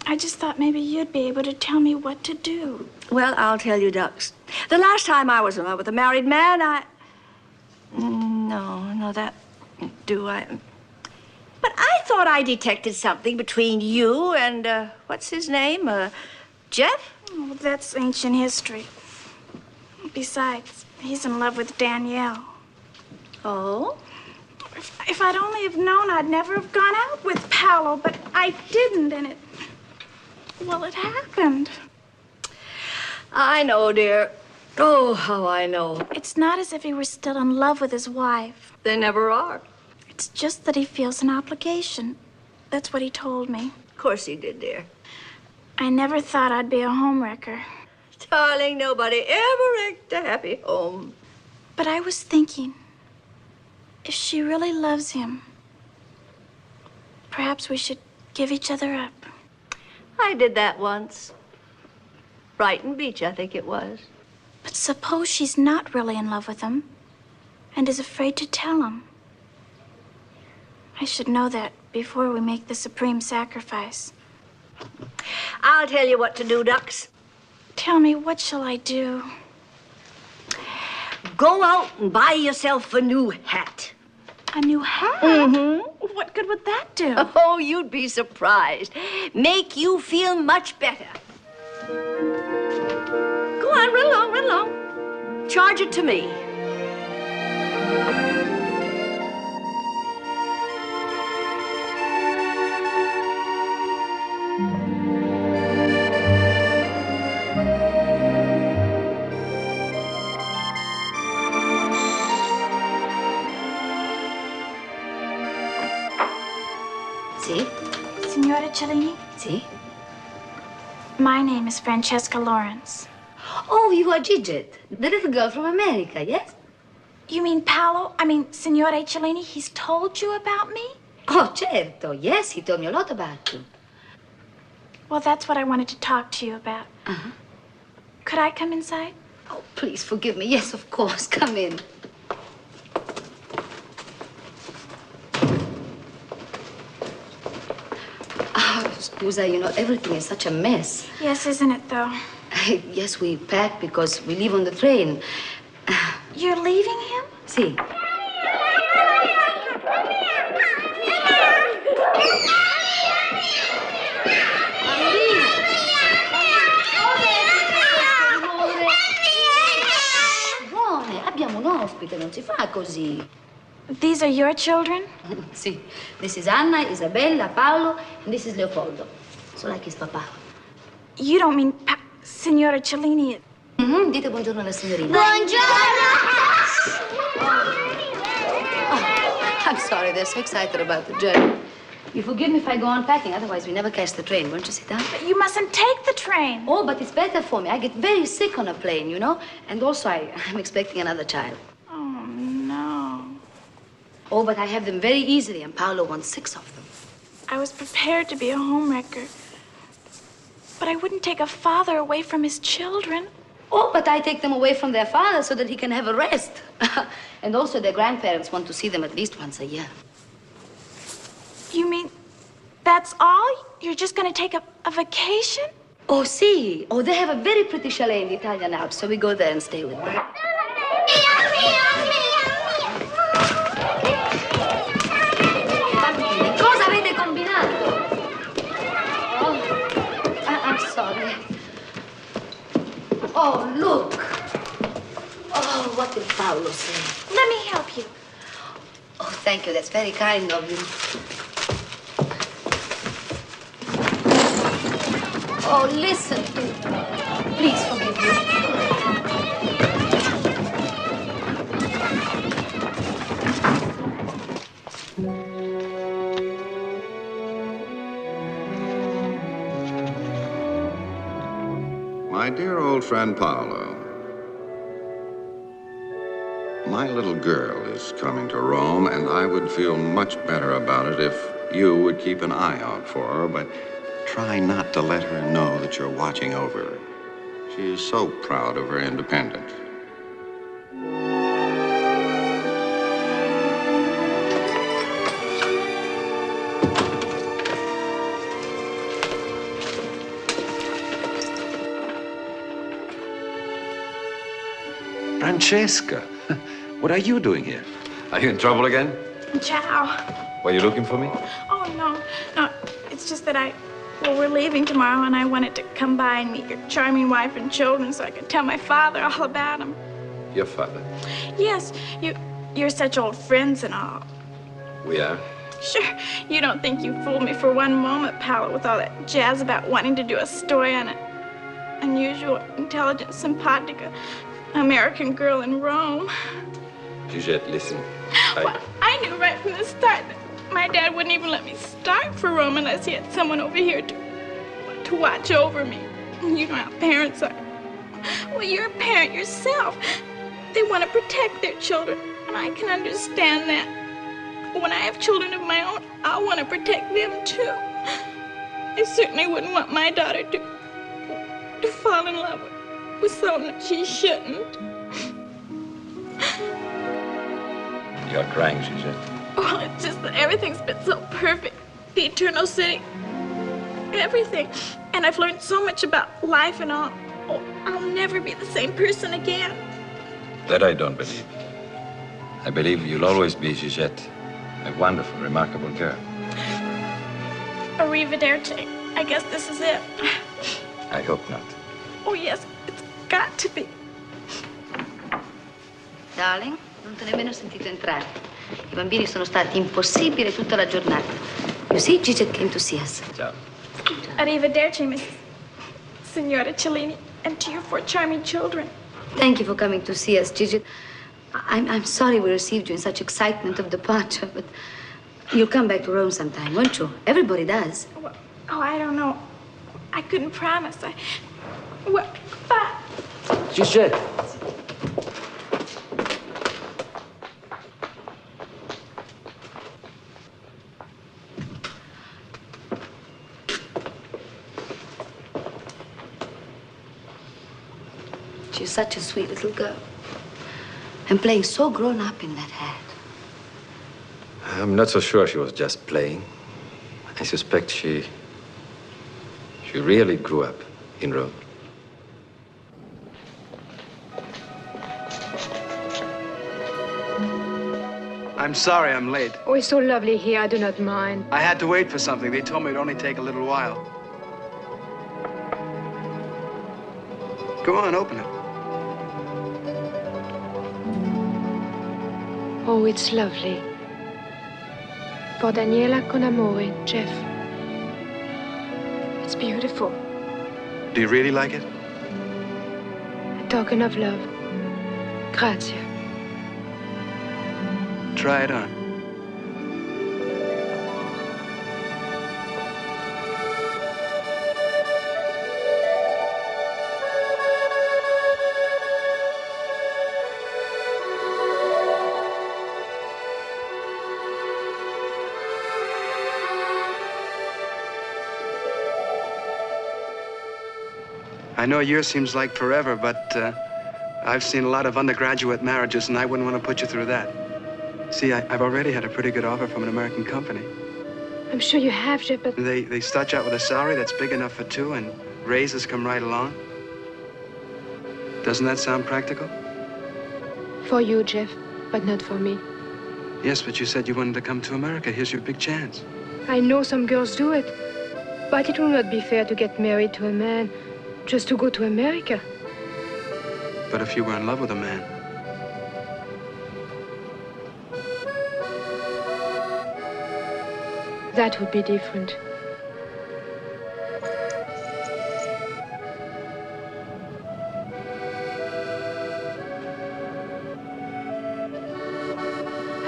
I just thought maybe you'd be able to tell me what to do. Well, I'll tell you, Ducks. The last time I was in love with a married man, No, that... Do I... But I thought I detected something between you and, what's his name? Jeff? Oh, that's ancient history. Besides, he's in love with Danielle. Oh? If I'd only have known, I'd never have gone out with Paolo, but I didn't, and it... Well, it happened. I know, dear. Oh, how I know. It's not as if he were still in love with his wife. They never are. It's just that he feels an obligation. That's what he told me. Of course he did, dear. I never thought I'd be a homewrecker. Darling, nobody ever wrecked a happy home. But I was thinking, if she really loves him, perhaps we should give each other up. I did that once. Brighton Beach, I think it was. But suppose she's not really in love with him and is afraid to tell him. I should know that before we make the supreme sacrifice. I'll tell you what to do, Ducks. Tell me, what shall I do? Go out and buy yourself a new hat. A new hat? Mm-hmm. What good would that do? Oh, you'd be surprised. Make you feel much better. Go on, run along. Charge it to me. Sì? Signora Cellini? Sì? My name is Francesca Lawrence. Oh, you are Gidget, the little girl from America, yes? You mean Signore Cellini, he's told you about me? Oh, certo. Yes, he told me a lot about you. Well, that's what I wanted to talk to you about. Uh-huh. Could I come inside? Oh, please forgive me. Yes, of course. Come in. Oh, Scusa, you know, everything is such a mess. Yes, isn't it, though? Yes, we packed because we leave on the train. You're leaving him? Si. Abbiamo un ospite, non si fa così. These are your children? Sì. This is Anna, Isabella, Paolo, and this is Leopoldo. So like his papa. You don't mean Signora Cellini? Mm-hmm. Dite buongiorno alla signorina. Buongiorno! Oh, I'm sorry, they're so excited about the journey. You forgive me if I go on packing, otherwise we never catch the train. Won't you sit down? But you mustn't take the train. Oh, but it's better for me. I get very sick on a plane, you know? And also, I'm expecting another child. Oh, no. Oh, but I have them very easily, and Paolo wants 6 of them. I was prepared to be a homewrecker. But I wouldn't take a father away from his children. Oh, but I take them away from their father so that he can have a rest. And also, their grandparents want to see them at least once a year. You mean that's all? You're just going to take a vacation? Oh, sì. Oh, they have a very pretty chalet in the Italian Alps, so we go there and stay with them. Cosa avete combinato? Oh, I'm sorry. Oh, look. Oh, what did Paolo say? Let me help you. Oh, thank you. That's very kind of you. Oh, listen to me. Please forgive me. My dear old friend Paolo, my little girl is coming to Rome, and I would feel much better about it if you would keep an eye out for her, but try not to let her know that you're watching over her. She is so proud of her independence. Francesca, what are you doing here? Are you in trouble again? Ciao. Were you looking for me? Oh, no. It's just that we're leaving tomorrow, and I wanted to come by and meet your charming wife and children so I could tell my father all about them. Your father? Yes, you're such old friends and all. We are? Sure, you don't think you fooled me for one moment, Paolo, with all that jazz about wanting to do a story on an unusual, intelligent, simpatica American girl in Rome. Gidget, listen. Well, I knew right from the start that my dad wouldn't even let me start for Rome unless he had someone over here to watch over me. You know how parents are. Well, you're a parent yourself. They want to protect their children, and I can understand that. When I have children of my own, I want to protect them too. I certainly wouldn't want my daughter to fall in love with someone that she shouldn't. You're crying, Gidget. Well, it's just that everything's been so perfect. The Eternal City, everything. And I've learned so much about life and all. Oh, I'll never be the same person again. That I don't believe. I believe you'll always be, Gidget, a wonderful, remarkable girl. Arrivederci. I guess this is it. I hope not. Oh, yes, it's got to be. Darling, non te nemmeno sentito entrare. I bambini sono stati impossibili tutta la giornata. You see, Gidget came to see us. Ciao. Arrivederci, Miss Signora Cellini, and to your 4 charming children. Thank you for coming to see us, Gidget. I'm sorry we received you in such excitement of departure, but you'll come back to Rome sometime, won't you? Everybody does. Oh, I don't know. I couldn't promise. Well, goodbye. Gidget. She's such a sweet little girl. And playing so grown up in that hat. I'm not so sure she was just playing. I suspect she really grew up in Rome. I'm sorry I'm late. Oh, it's so lovely here. I do not mind. I had to wait for something. They told me it'd only take a little while. Go on, open it. Oh, it's lovely. For Daniela con amore, Jeff. It's beautiful. Do you really like it? A token of love. Grazie. Try it on. I know yours seems like forever, but I've seen a lot of undergraduate marriages, and I wouldn't want to put you through that. See, I've already had a pretty good offer from an American company. I'm sure you have, Jeff, but... They start you out with a salary that's big enough for two, and raises come right along. Doesn't that sound practical? For you, Jeff, but not for me. Yes, but you said you wanted to come to America. Here's your big chance. I know some girls do it, but it will not be fair to get married to a man just to go to America. But if you were in love with a man... That would be different.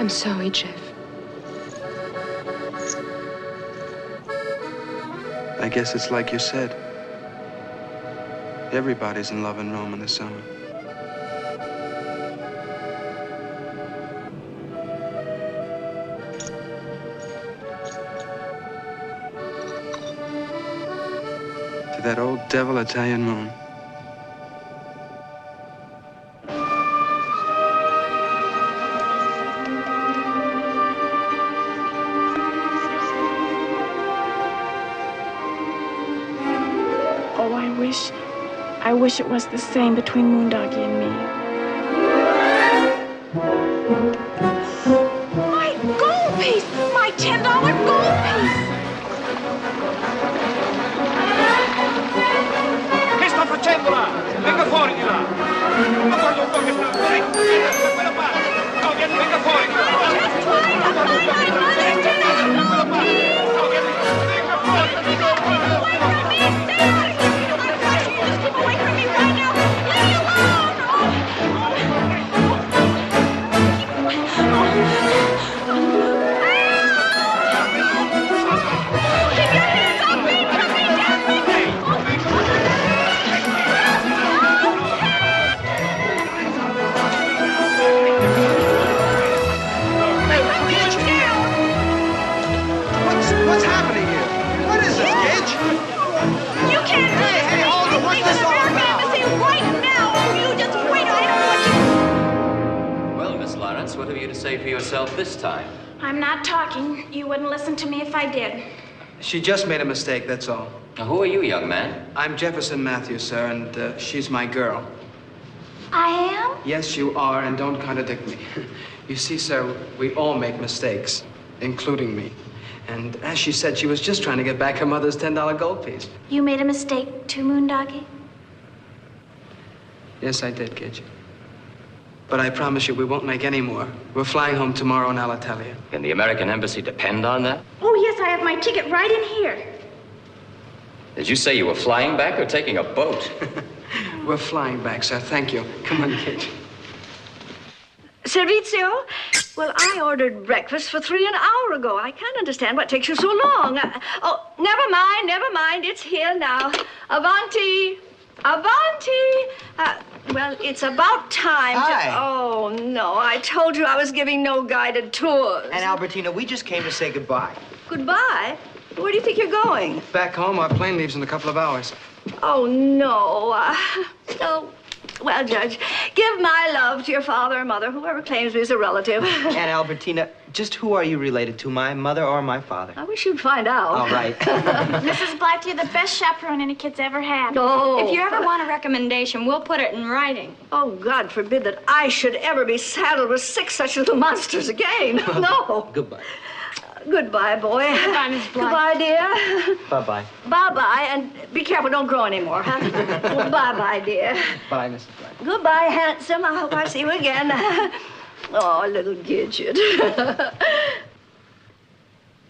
I'm sorry, Jeff. I guess it's like you said. Everybody's in love in Rome in the summer. To that old devil Italian moon. Oh, I wish it was the same between Moondoggie and me. My gold piece! My $10 gold piece! Che sta facendo là? Venga fuori di là! Ma guarda un po' che sta... Dai, da quella parte! No, venga fuori di là! Just trying to find my mother's $10 gold piece! No, venga fuori! Away from me! Stay out of here! Just keep away from me right now! Leave me alone! Keep your hands off me! Put me down! What's happening here? What is this, Gidge? You can't do this! Hey, hold it! What's this all about? Embassy right now! Oh, you just wait! I don't want you... Well, Miss Lawrence, what have you to say for yourself this time? I'm not talking. You wouldn't listen to me if I did. She just made a mistake, that's all. Now, who are you, young man? I'm Jefferson Matthews, sir, and she's my girl. I am? Yes, you are, and don't contradict me. You see, sir, we all make mistakes, including me. And as she said, she was just trying to get back her mother's $10 gold piece. You made a mistake too, Moondoggie? Yes, I did, Gidget. But I promise you we won't make any more. We're flying home tomorrow in Alitalia. Can the American embassy depend on that? Oh, yes, I have my ticket right in here. Did you say you were flying back or taking a boat? We're flying back, sir. Thank you. Come on, Gidget. Servizio? Well, I ordered breakfast for 3 an hour ago. I can't understand what takes you so long. Oh, never mind. It's here now. Avanti. Well, it's about time Hi. Oh, no. I told you I was giving no guided tours. And Albertina, we just came to say goodbye. Goodbye? Where do you think you're going? Back home, our plane leaves in a couple of hours. Oh, no. No. Well, Judge, give my love to your father or mother, whoever claims me as a relative. And Albertina, just who are you related to, my mother or my father? I wish you'd find out. All right. Mrs. Black, you're the best chaperone any kid's ever had. Oh. If you ever want a recommendation, we'll put it in writing. Oh, God forbid that I should ever be saddled with 6 such little monsters again. No. Goodbye. Goodbye, boy. Goodbye, Miss Black. Goodbye, dear. Bye-bye. Bye-bye, and be careful, don't grow anymore, huh? Bye-bye, dear. Bye, Mrs. Black. Goodbye, handsome. I hope I see you again. Oh, little Gidget.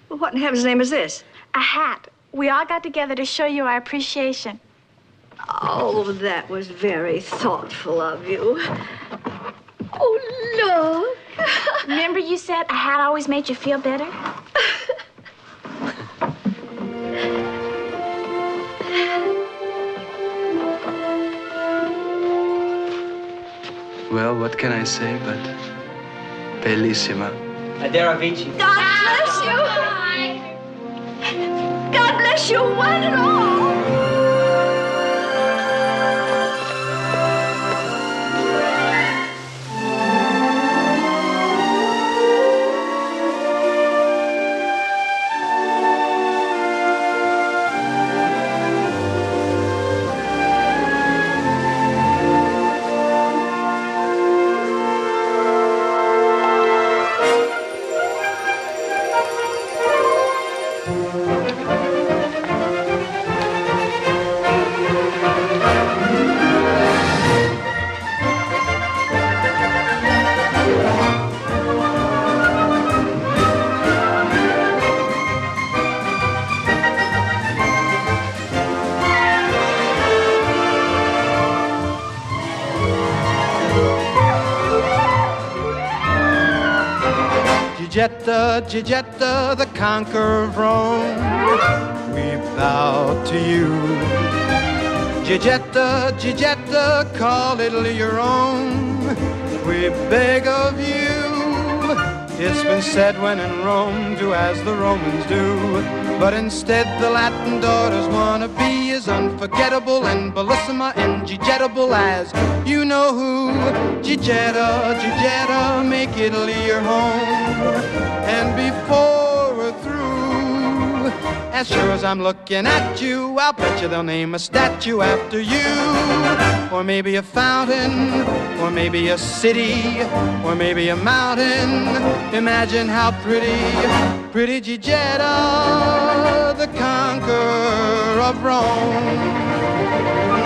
Well, what in heaven's name is this? A hat. We all got together to show you our appreciation. Oh, that was very thoughtful of you. Oh, look. Remember you said a hat always made you feel better? Well, what can I say but bellissima? Arrivederci. God bless you. God bless you, one and all. Gidget, the conqueror of Rome, we bow to you. Gidget, call Italy your own, we beg of you. It's been said when in Rome, do as the Romans do, but instead the Latin daughters want to be as unforgettable and bellissima and Gidgetable as you know who. Gidget, make Italy your home. And before we're through, as sure as I'm looking at you, I'll bet you they'll name a statue after you. Or maybe a fountain, or maybe a city, or maybe a mountain. Imagine how pretty Gidget, the conqueror of Rome.